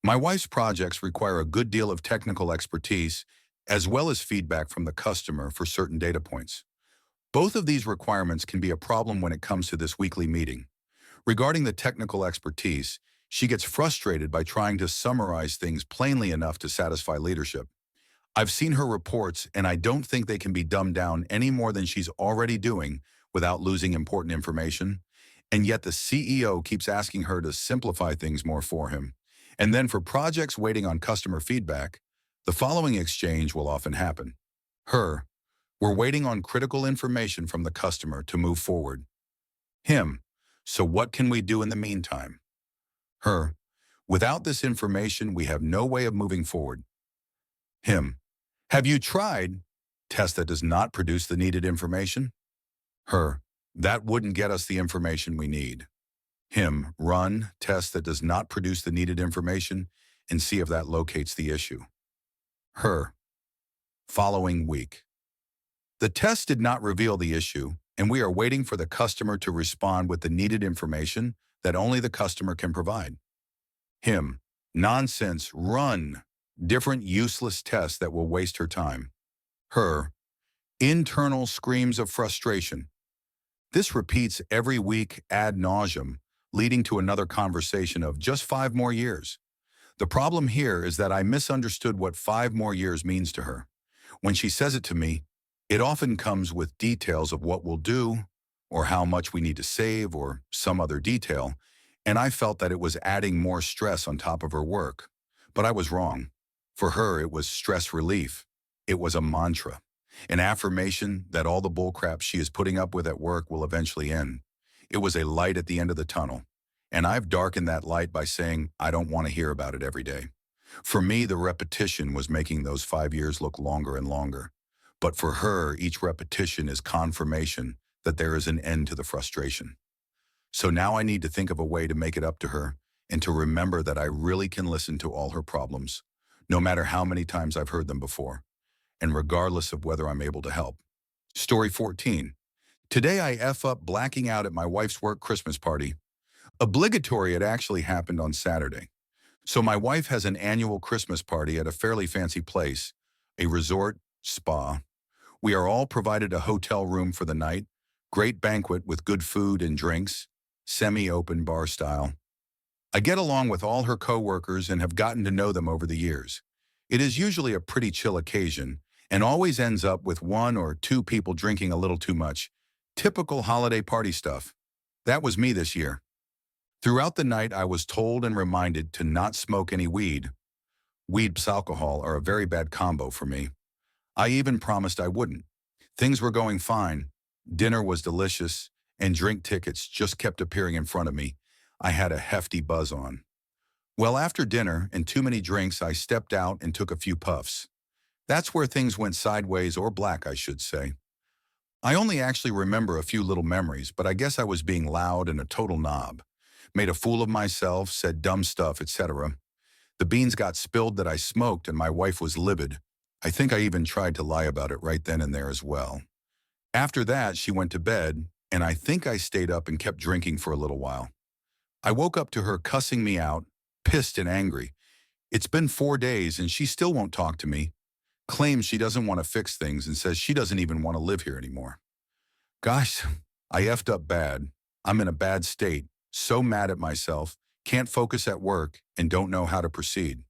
My wife's projects require a good deal of technical expertise, as well as feedback from the customer for certain data points. Both of these requirements can be a problem when it comes to this weekly meeting. Regarding the technical expertise, she gets frustrated by trying to summarize things plainly enough to satisfy leadership. I've seen her reports, and I don't think they can be dumbed down any more than she's already doing without losing important information. And yet the CEO keeps asking her to simplify things more for him. And then for projects waiting on customer feedback, the following exchange will often happen. Her, we're waiting on critical information from the customer to move forward. Him, so what can we do in the meantime? Her, without this information, we have no way of moving forward. Him, have you tried? Test that does not produce the needed information? Her, that wouldn't get us the information we need. Him, run, test that does not produce the needed information and see if that locates the issue. Her, following week. The test did not reveal the issue, and we are waiting for the customer to respond with the needed information that only the customer can provide. Him, nonsense, run, different useless tests that will waste her time. Her, internal screams of frustration. This repeats every week ad nauseum, leading to another conversation of just 5 more years. The problem here is that I misunderstood what 5 more years means to her. When she says it to me, it often comes with details of what we'll do, or how much we need to save, or some other detail, and I felt that it was adding more stress on top of her work. But I was wrong. For her, it was stress relief. It was a mantra, an affirmation that all the bullcrap she is putting up with at work will eventually end. It was a light at the end of the tunnel, and I've darkened that light by saying I don't want to hear about it every day. For me, the repetition was making those 5 years look longer and longer. But for her, each repetition is confirmation that there is an end to the frustration. So now I need to think of a way to make it up to her and to remember that I really can listen to all her problems, no matter how many times I've heard them before, and regardless of whether I'm able to help. Story 14. Today I F up blacking out at my wife's work Christmas party. Obligatory, it actually happened on Saturday. So my wife has an annual Christmas party at a fairly fancy place, a resort spa. We are all provided a hotel room for the night, great banquet with good food and drinks, semi-open bar style. I get along with all her co-workers and have gotten to know them over the years. It is usually a pretty chill occasion and always ends up with 1 or 2 people drinking a little too much. Typical holiday party stuff. That was me this year. Throughout the night, I was told and reminded to not smoke any weed. Weed plus alcohol are a very bad combo for me. I even promised I wouldn't. Things were going fine. Dinner was delicious, and drink tickets just kept appearing in front of me. I had a hefty buzz on. Well, after dinner and too many drinks, I stepped out and took a few puffs. That's where things went sideways, or black, I should say. I only actually remember a few little memories, but I guess I was being loud and a total knob. Made a fool of myself, said dumb stuff, etc. The beans got spilled that I smoked, and my wife was livid. I think I even tried to lie about it right then and there as well. After that, she went to bed, and I think I stayed up and kept drinking for a little while. I woke up to her cussing me out, pissed and angry. It's been 4 days, and she still won't talk to me. Claims she doesn't want to fix things and says she doesn't even want to live here anymore. Gosh, I effed up bad. I'm in a bad state, so mad at myself, can't focus at work, and don't know how to proceed.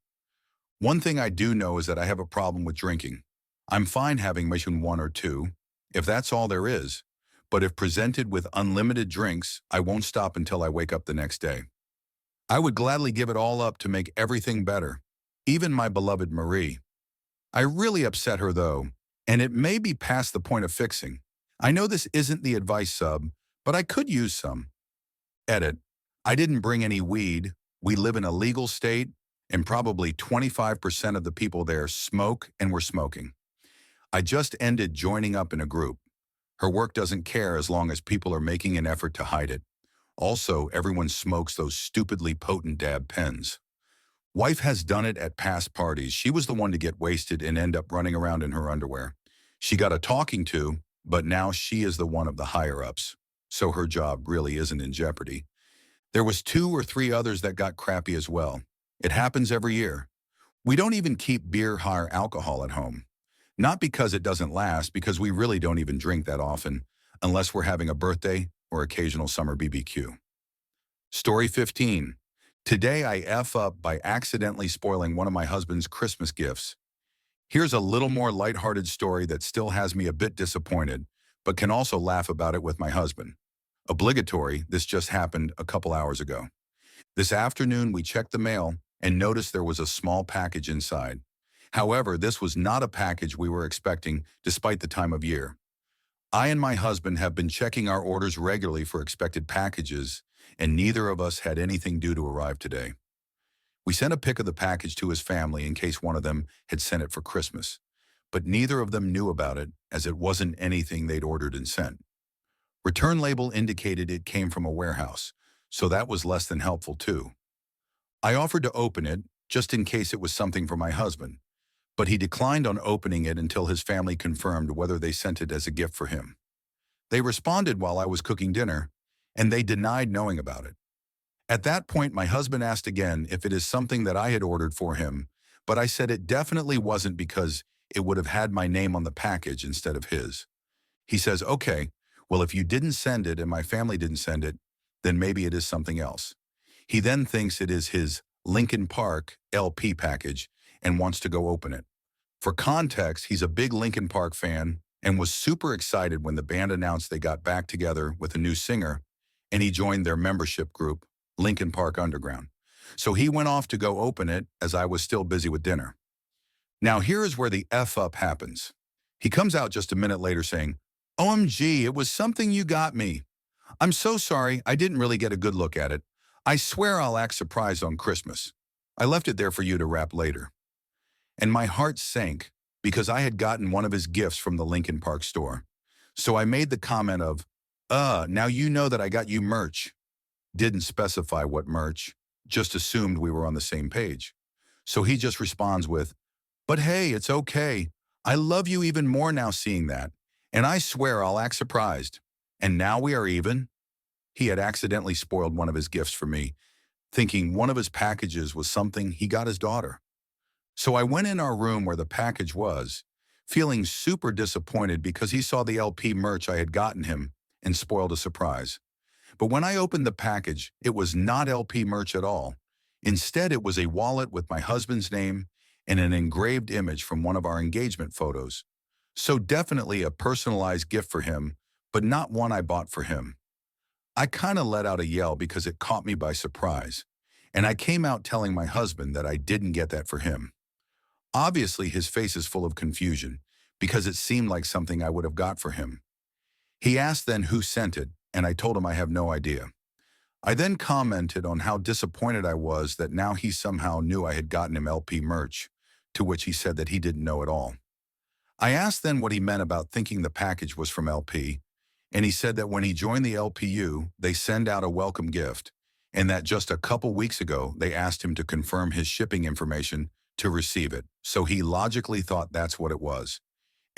One thing I do know is that I have a problem with drinking. I'm fine having maybe 1 or 2, if that's all there is, but if presented with unlimited drinks, I won't stop until I wake up the next day. I would gladly give it all up to make everything better, even my beloved Marie. I really upset her though, and it may be past the point of fixing. I know this isn't the advice sub, but I could use some. Edit. I didn't bring any weed. We live in a legal state, and probably 25% of the people there smoke and were smoking. I just ended joining up in a group. Her work doesn't care as long as people are making an effort to hide it. Also, everyone smokes those stupidly potent dab pens. Wife has done it at past parties. She was the one to get wasted and end up running around in her underwear. She got a talking to, but now she is the one of the higher-ups. so her job really isn't in jeopardy. There was 2 or 3 others that got crappy as well. It happens every year. We don't even keep beer or alcohol at home. Not because it doesn't last, because we really don't even drink that often, unless we're having a birthday or occasional summer BBQ. Story 15. Today I F up by accidentally spoiling one of my husband's Christmas gifts. Here's a little more lighthearted story that still has me a bit disappointed, but can also laugh about it with my husband. Obligatory, this just happened a couple hours ago. This afternoon, we checked the mail and noticed there was a small package inside. However, this was not a package we were expecting despite the time of year. I and my husband have been checking our orders regularly for expected packages, and neither of us had anything due to arrive today. We sent a pic of the package to his family in case one of them had sent it for Christmas, but neither of them knew about it as it wasn't anything they'd ordered and sent. Return label indicated it came from a warehouse, so that was less than helpful too. I offered to open it just in case it was something for my husband, but he declined on opening it until his family confirmed whether they sent it as a gift for him. They responded while I was cooking dinner, and they denied knowing about it. At that point, my husband asked again if it is something that I had ordered for him, but I said it definitely wasn't because it would have had my name on the package instead of his. He says, okay, well, if you didn't send it and my family didn't send it, then maybe it is something else. He then thinks it is his Linkin Park LP package and wants to go open it. For context, he's a big Linkin Park fan and was super excited when the band announced they got back together with a new singer, and he joined their membership group, Linkin Park Underground. So he went off to go open it as I was still busy with dinner. Now here is where the F up happens. He comes out just a minute later saying, OMG, it was something you got me. I'm so sorry, I didn't really get a good look at it. I swear I'll act surprised on Christmas. I left it there for you to wrap later. And my heart sank because I had gotten one of his gifts from the Linkin Park store. So I made the comment of, now you know that I got you merch. Didn't specify what merch, just assumed we were on the same page. So he just responds with, but hey, it's okay. I love you even more now seeing that. And I swear I'll act surprised. And now we are even? He had accidentally spoiled one of his gifts for me, thinking one of his packages was something he got his daughter. So I went in our room where the package was, feeling super disappointed because he saw the LP merch I had gotten him and spoiled a surprise. But when I opened the package, it was not LP merch at all. Instead, it was a wallet with my husband's name and an engraved image from one of our engagement photos. So definitely a personalized gift for him, but not one I bought for him. I kind of let out a yell because it caught me by surprise, and I came out telling my husband that I didn't get that for him. Obviously, his face is full of confusion because it seemed like something I would have got for him. He asked then who sent it, and I told him I have no idea. I then commented on how disappointed I was that now he somehow knew I had gotten him LP merch, to which he said that he didn't know at all. I asked then what he meant about thinking the package was from LP, and he said that when he joined the LPU, they send out a welcome gift, and that just a couple weeks ago, they asked him to confirm his shipping information to receive it, so he logically thought that's what it was.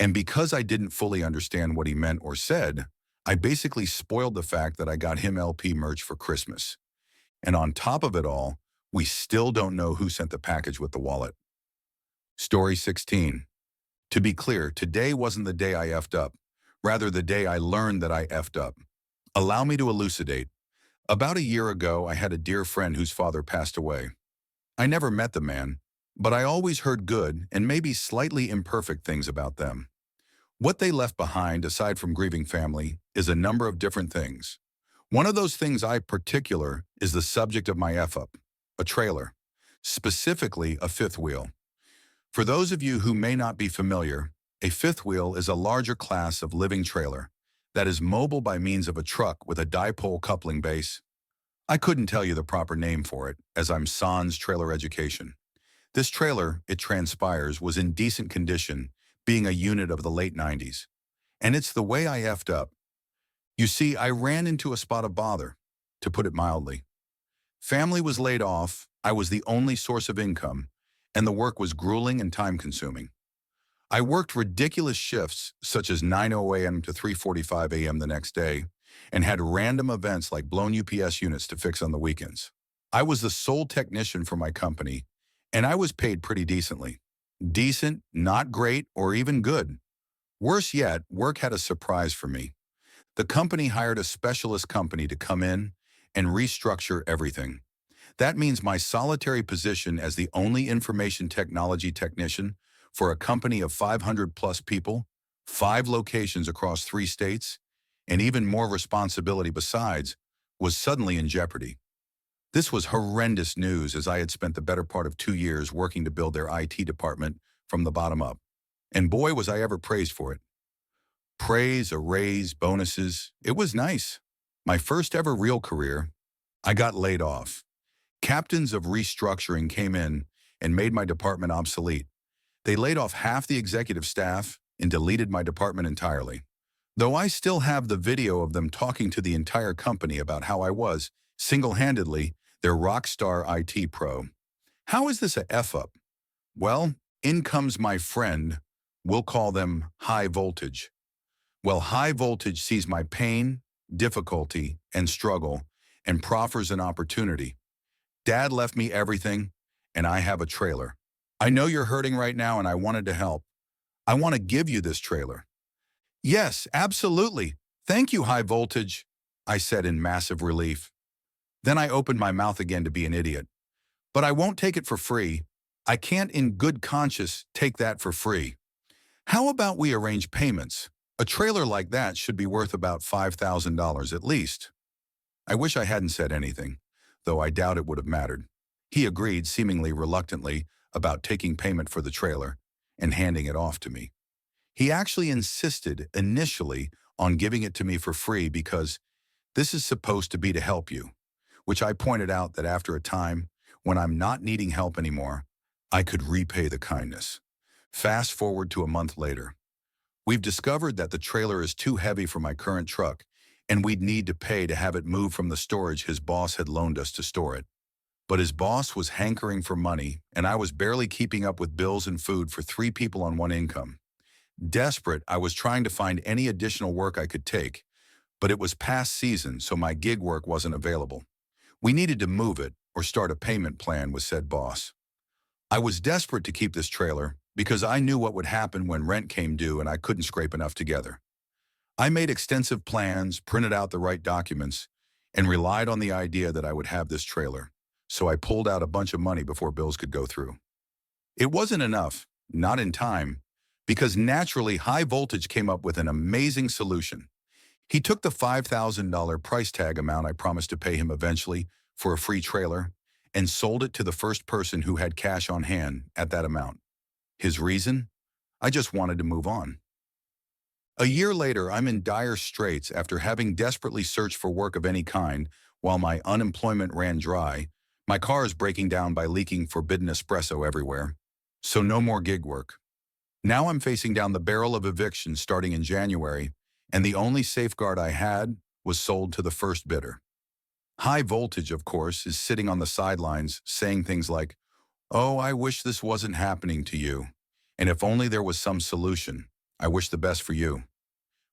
And because I didn't fully understand what he meant or said, I basically spoiled the fact that I got him LP merch for Christmas. And on top of it all, we still don't know who sent the package with the wallet. Story 16. To be clear, today wasn't the day I effed up, rather the day I learned that I effed up. Allow me to elucidate. About a year ago, I had a dear friend whose father passed away. I never met the man, but I always heard good and maybe slightly imperfect things about them. What they left behind, aside from grieving family, is a number of different things. One of those things I particular is the subject of my F-up, a trailer, specifically a fifth wheel. For those of you who may not be familiar, a fifth wheel is a larger class of living trailer that is mobile by means of a truck with a dipole coupling base. I couldn't tell you the proper name for it, as I'm sans trailer education. This trailer, it transpires, was in decent condition, being a unit of the late 90s. And it's the way I effed up. You see, I ran into a spot of bother, to put it mildly. Family was laid off, I was the only source of income, and the work was grueling and time-consuming. I worked ridiculous shifts, such as 9:00 a.m. to 3:45 a.m. the next day, and had random events like blown UPS units to fix on the weekends. I was the sole technician for my company, and I was paid pretty decently. Decent, not great, or even good. Worse yet, work had a surprise for me. The company hired a specialist company to come in and restructure everything. That means my solitary position as the only information technology technician for a company of 500 plus people, 5 locations across 3 states, and even more responsibility besides, was suddenly in jeopardy. This was horrendous news as I had spent the better part of 2 years working to build their IT department from the bottom up. And boy, was I ever praised for it. Praise, a raise, bonuses. It was nice. My first ever real career, I got laid off. Captains of restructuring came in and made my department obsolete. They laid off half the executive staff and deleted my department entirely. Though I still have the video of them talking to the entire company about how I was, single-handedly, their rock star IT pro. How is this a F-up? Well, in comes my friend. We'll call them high voltage. Well, high voltage sees my pain, difficulty, and struggle and proffers an opportunity. Dad left me everything, and I have a trailer. I know you're hurting right now, and I wanted to help. I want to give you this trailer. Yes, absolutely. Thank you, high voltage, I said in massive relief. Then I opened my mouth again to be an idiot. But I won't take it for free. I can't in good conscience take that for free. How about we arrange payments? A trailer like that should be worth about $5,000 at least. I wish I hadn't said anything, though I doubt it would have mattered. He agreed, seemingly reluctantly, about taking payment for the trailer and handing it off to me. He actually insisted initially on giving it to me for free because this is supposed to be to help you, which I pointed out that after a time, when I'm not needing help anymore, I could repay the kindness. Fast forward to a month later. We've discovered that the trailer is too heavy for my current truck, and we'd need to pay to have it moved from the storage his boss had loaned us to store it. But his boss was hankering for money, and I was barely keeping up with bills and food for 3 people on one income. Desperate, I was trying to find any additional work I could take, but it was past season, so my gig work wasn't available. We needed to move it or start a payment plan with said boss. I was desperate to keep this trailer because I knew what would happen when rent came due and I couldn't scrape enough together. I made extensive plans, printed out the right documents, and relied on the idea that I would have this trailer. So I pulled out a bunch of money before bills could go through. It wasn't enough, not in time, because naturally high voltage came up with an amazing solution. He took the $5,000 price tag amount I promised to pay him eventually for a free trailer and sold it to the first person who had cash on hand at that amount. His reason? I just wanted to move on. A year later, I'm in dire straits after having desperately searched for work of any kind while my unemployment ran dry. My car is breaking down by leaking forbidden espresso everywhere. So no more gig work. Now I'm facing down the barrel of eviction starting in January, and the only safeguard I had was sold to the first bidder. High voltage, of course, is sitting on the sidelines saying things like, "Oh, I wish this wasn't happening to you. And if only there was some solution. I wish the best for you."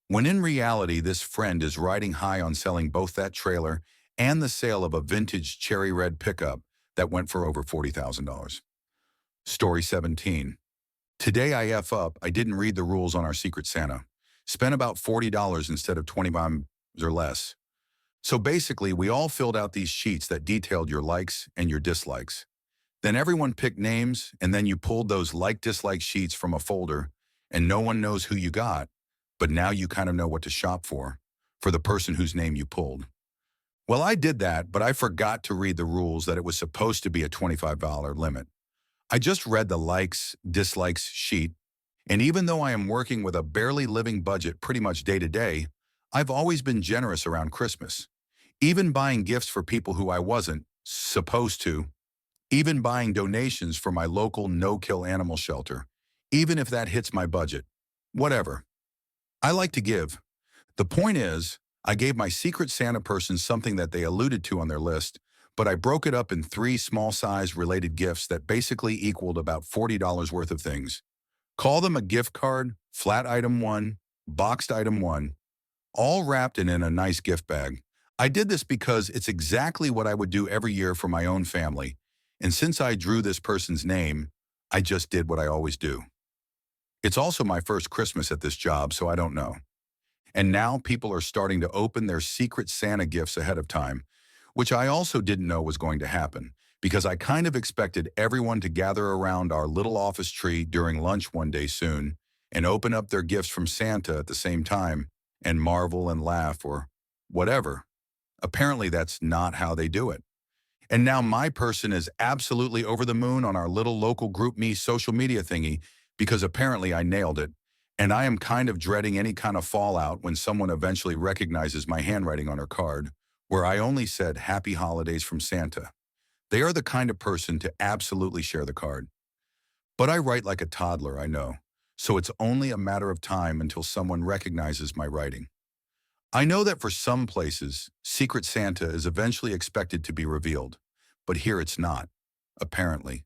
When in reality, this friend is riding high on selling both that trailer and the sale of a vintage cherry red pickup that went for over $40,000. Story 17. Today I F up, I didn't read the rules on our Secret Santa. Spent about $40 instead of $25 or less. So basically, we all filled out these sheets that detailed your likes and your dislikes. Then everyone picked names, and then you pulled those like-dislike sheets from a folder, and no one knows who you got, but now you kind of know what to shop for the person whose name you pulled. Well, I did that, but I forgot to read the rules that it was supposed to be a $25 limit. I just read the likes, dislikes sheet, and even though I am working with a barely living budget pretty much day to day, I've always been generous around Christmas. Even buying gifts for people who I wasn't supposed to, even buying donations for my local no-kill animal shelter, even if that hits my budget. Whatever. I like to give. The point is, I gave my Secret Santa person something that they alluded to on their list, but I broke it up in 3 small-size related gifts that basically equaled about $40 worth of things. Call them a gift card, flat item 1, boxed item 1. all wrapped and in a nice gift bag. I did this because it's exactly what I would do every year for my own family, and since I drew this person's name, I just did what I always do. It's also my first Christmas at this job, so I don't know. And now people are starting to open their secret Santa gifts ahead of time, which I also didn't know was going to happen, because I kind of expected everyone to gather around our little office tree during lunch one day soon and open up their gifts from Santa at the same time and marvel and laugh or whatever. Apparently that's not how they do it. And now my person is absolutely over the moon on our little local group me social media thingy because apparently I nailed it. And I am kind of dreading any kind of fallout when someone eventually recognizes my handwriting on her card, where I only said Happy Holidays from Santa. They are the kind of person to absolutely share the card. But I write like a toddler, I know. So it's only a matter of time until someone recognizes my writing. I know that for some places, Secret Santa is eventually expected to be revealed, but here it's not, apparently.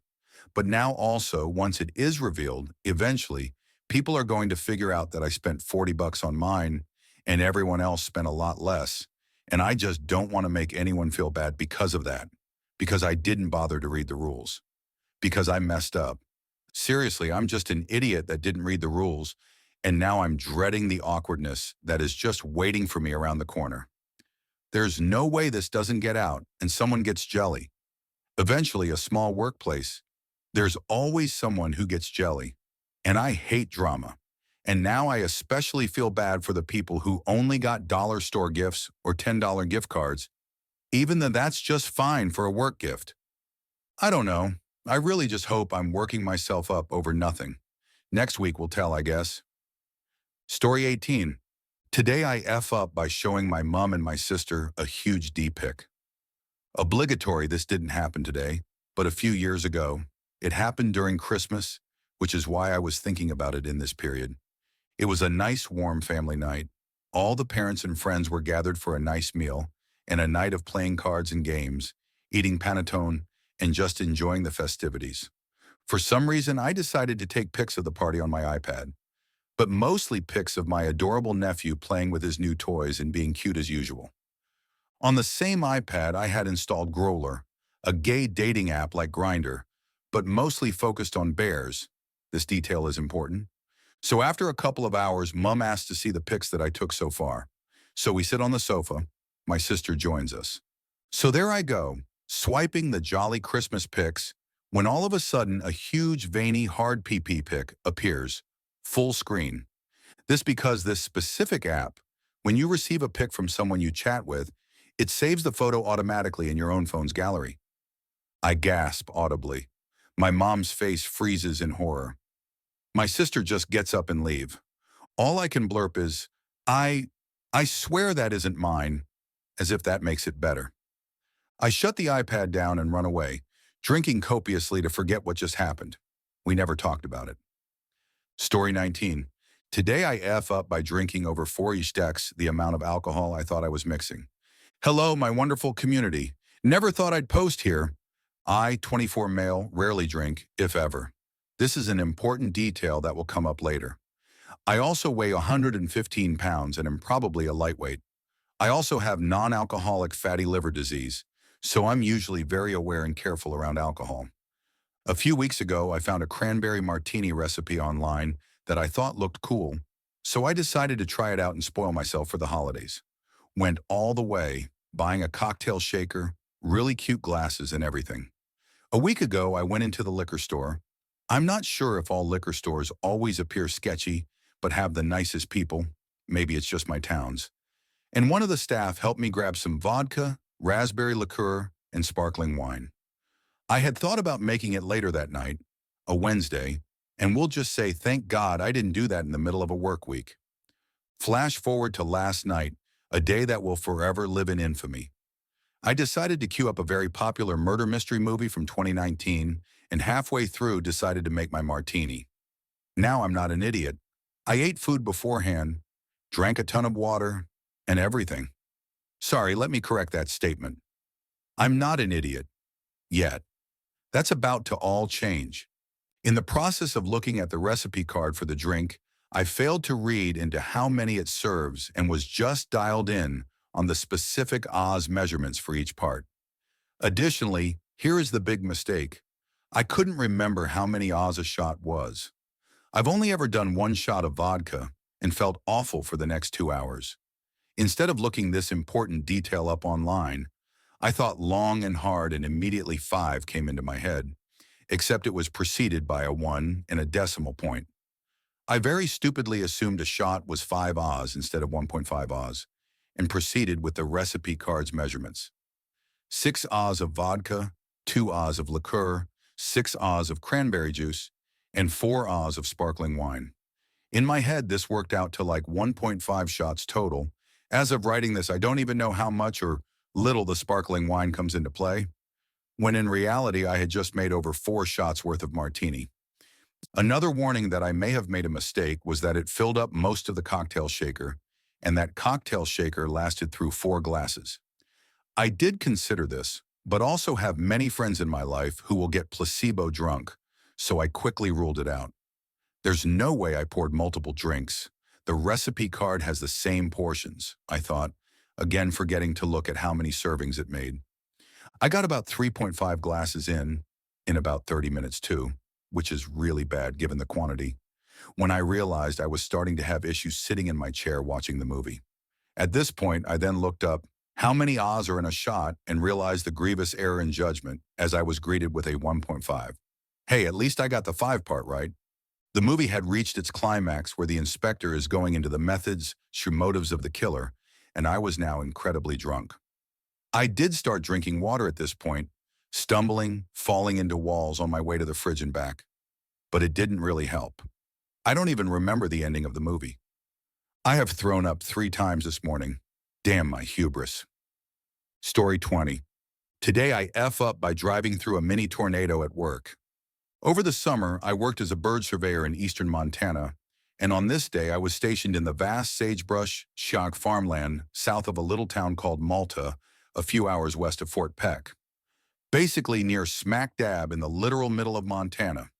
But now also, once it is revealed, eventually, people are going to figure out that I spent 40 bucks on mine and everyone else spent a lot less. And I just don't want to make anyone feel bad because of that, because I didn't bother to read the rules, because I messed up. Seriously, I'm just an idiot that didn't read the rules, and now I'm dreading the awkwardness that is just waiting for me around the corner. There's no way this doesn't get out and someone gets jelly. Eventually, a small workplace, there's always someone who gets jelly. And I hate drama. And now I especially feel bad for the people who only got dollar store gifts or $10 gift cards, even though that's just fine for a work gift. I don't know. I really just hope I'm working myself up over nothing. Next week will tell, I guess. Story 18. Today I F up by showing my mom and my sister a huge D pic. Obligatory this didn't happen today, but a few years ago, it happened during Christmas, which is why I was thinking about it in this period. It was a nice warm family night. All the parents and friends were gathered for a nice meal and a night of playing cards and games, eating panettone, and just enjoying the festivities. For some reason, I decided to take pics of the party on my iPad, but mostly pics of my adorable nephew playing with his new toys and being cute as usual. On the same iPad, I had installed Growler, a gay dating app like Grindr, but mostly focused on bears. This detail is important. So after a couple of hours, Mom asked to see the pics that I took so far. So we sit on the sofa. My sister joins us. So there I go, swiping the jolly Christmas pics, when all of a sudden a huge, veiny, hard PP pic appears, full screen. This because this specific app, when you receive a pic from someone you chat with, it saves the photo automatically in your own phone's gallery. I gasp audibly. My mom's face freezes in horror. My sister just gets up and leave. All I can blurp is, I swear that isn't mine, as if that makes it better. I shut the iPad down and run away, drinking copiously to forget what just happened. We never talked about it. Story 19. Today I F up by drinking over 4 decks the amount of alcohol I thought I was mixing. Hello, my wonderful community. Never thought I'd post here. I, 24 male, rarely drink, if ever. This is an important detail that will come up later. I also weigh 115 pounds and am probably a lightweight. I also have non-alcoholic fatty liver disease, so I'm usually very aware and careful around alcohol. A few weeks ago, I found a cranberry martini recipe online that I thought looked cool, so I decided to try it out and spoil myself for the holidays. Went all the way, buying a cocktail shaker, really cute glasses and everything. A week ago, I went into the liquor store. I'm not sure if all liquor stores always appear sketchy, but have the nicest people. Maybe it's just my towns. And one of the staff helped me grab some vodka, raspberry liqueur, and sparkling wine. I had thought about making it later that night, a Wednesday, and we'll just say thank God I didn't do that in the middle of a work week. Flash forward to last night, a day that will forever live in infamy. I decided to queue up a very popular murder mystery movie from 2019, and halfway through decided to make my martini. Now I'm not an idiot. I ate food beforehand, drank a ton of water, and everything. Sorry, let me correct that statement. I'm not an idiot. Yet. That's about to all change. In the process of looking at the recipe card for the drink, I failed to read into how many it serves and was just dialed in on the specific Oz measurements for each part. Additionally, here is the big mistake. I couldn't remember how many Oz a shot was. I've only ever done one shot of vodka and felt awful for the next 2 hours. Instead of looking this important detail up online, I thought long and hard and immediately 5 came into my head, except it was preceded by a 1 and a decimal point. I very stupidly assumed a shot was 5 Oz instead of 1.5 Oz, and proceeded with the recipe card's measurements. 6 Oz of vodka, 2 Oz of liqueur, 6 Oz of cranberry juice, and 4 Oz of sparkling wine. In my head, this worked out to like 1.5 shots total. As of writing this, I don't even know how much or little the sparkling wine comes into play, when in reality I had just made over 4 shots worth of martini. Another warning that I may have made a mistake was that it filled up most of the cocktail shaker, and that cocktail shaker lasted through 4 glasses. I did consider this, but also have many friends in my life who will get placebo drunk, so I quickly ruled it out. There's no way I poured multiple drinks. The recipe card has the same portions, I thought, again forgetting to look at how many servings it made. I got about 3.5 glasses in about 30 minutes too, which is really bad given the quantity, when I realized I was starting to have issues sitting in my chair watching the movie. At this point, I then looked up how many Oz are in a shot and realized the grievous error in judgment as I was greeted with a 1.5. Hey, at least I got the 5 part right. The movie had reached its climax where the inspector is going into the methods, motives of the killer, and I was now incredibly drunk. I did start drinking water at this point, stumbling, falling into walls on my way to the fridge and back. But it didn't really help. I don't even remember the ending of the movie. I have thrown up 3 times this morning. Damn my hubris. Story 20. Today I F up by driving through a mini tornado at work. Over the summer, I worked as a bird surveyor in eastern Montana, and on this day I was stationed in the vast sagebrush, shag farmland south of a little town called Malta, a few hours west of Fort Peck. Basically near smack dab in the literal middle of Montana.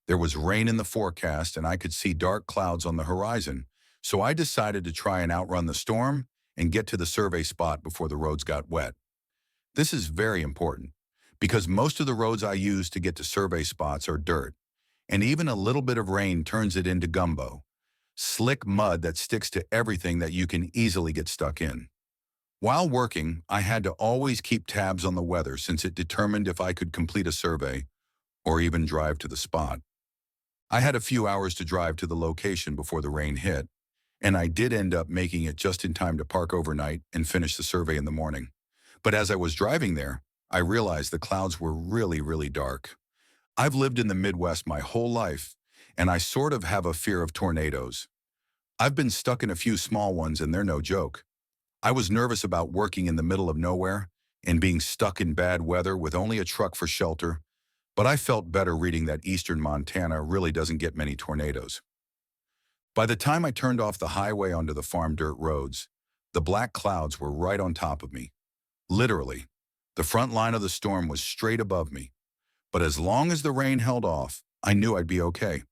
There was rain in the forecast and I could see dark clouds on the horizon, so I decided to try and outrun the storm and get to the survey spot before the roads got wet. This is very important, because most of the roads I use to get to survey spots are dirt, and even a little bit of rain turns it into gumbo, slick mud that sticks to everything that you can easily get stuck in. While working, I had to always keep tabs on the weather since it determined if I could complete a survey or even drive to the spot. I had a few hours to drive to the location before the rain hit, and I did end up making it just in time to park overnight and finish the survey in the morning. But as I was driving there, I realized the clouds were really, really dark. I've lived in the Midwest my whole life, and I sort of have a fear of tornadoes. I've been stuck in a few small ones, and they're no joke. I was nervous about working in the middle of nowhere and being stuck in bad weather with only a truck for shelter, but I felt better reading that eastern Montana really doesn't get many tornadoes. By the time I turned off the highway onto the farm dirt roads, the black clouds were right on top of me. Literally, the front line of the storm was straight above me. But as long as the rain held off, I knew I'd be okay.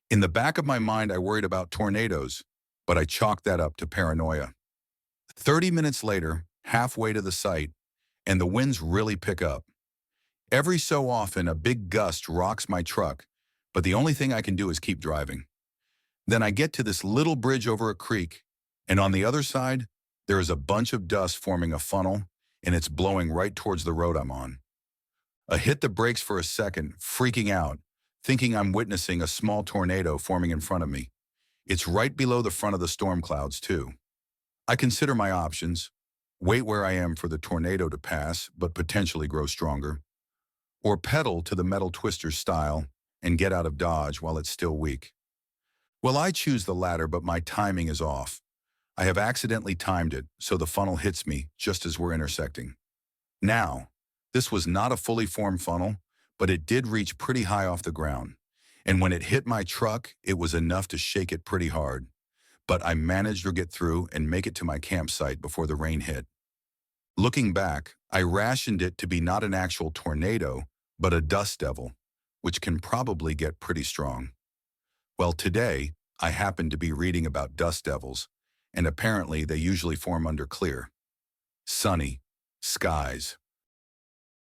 In the back of my mind, I worried about tornadoes, but I chalked that up to paranoia. 30 minutes later, halfway to the site, and the winds really pick up. Every so often, a big gust rocks my truck, but the only thing I can do is keep driving. Then I get to this little bridge over a creek, and on the other side, there is a bunch of dust forming a funnel, and it's blowing right towards the road I'm on. I hit the brakes for a second, freaking out, thinking I'm witnessing a small tornado forming in front of me. It's right below the front of the storm clouds, too. I consider my options: wait where I am for the tornado to pass, but potentially grow stronger, or pedal to the metal twister style and get out of Dodge while it's still weak. Well, I choose the latter, but my timing is off. I have accidentally timed it, so the funnel hits me just as we're intersecting. Now, this was not a fully formed funnel, but it did reach pretty high off the ground. And when it hit my truck, it was enough to shake it pretty hard. But I managed to get through and make it to my campsite before the rain hit. Looking back, I rationed it to be not an actual tornado, but a dust devil, which can probably get pretty strong. Well, today, I happened to be reading about dust devils, and apparently they usually form under clear, sunny skies.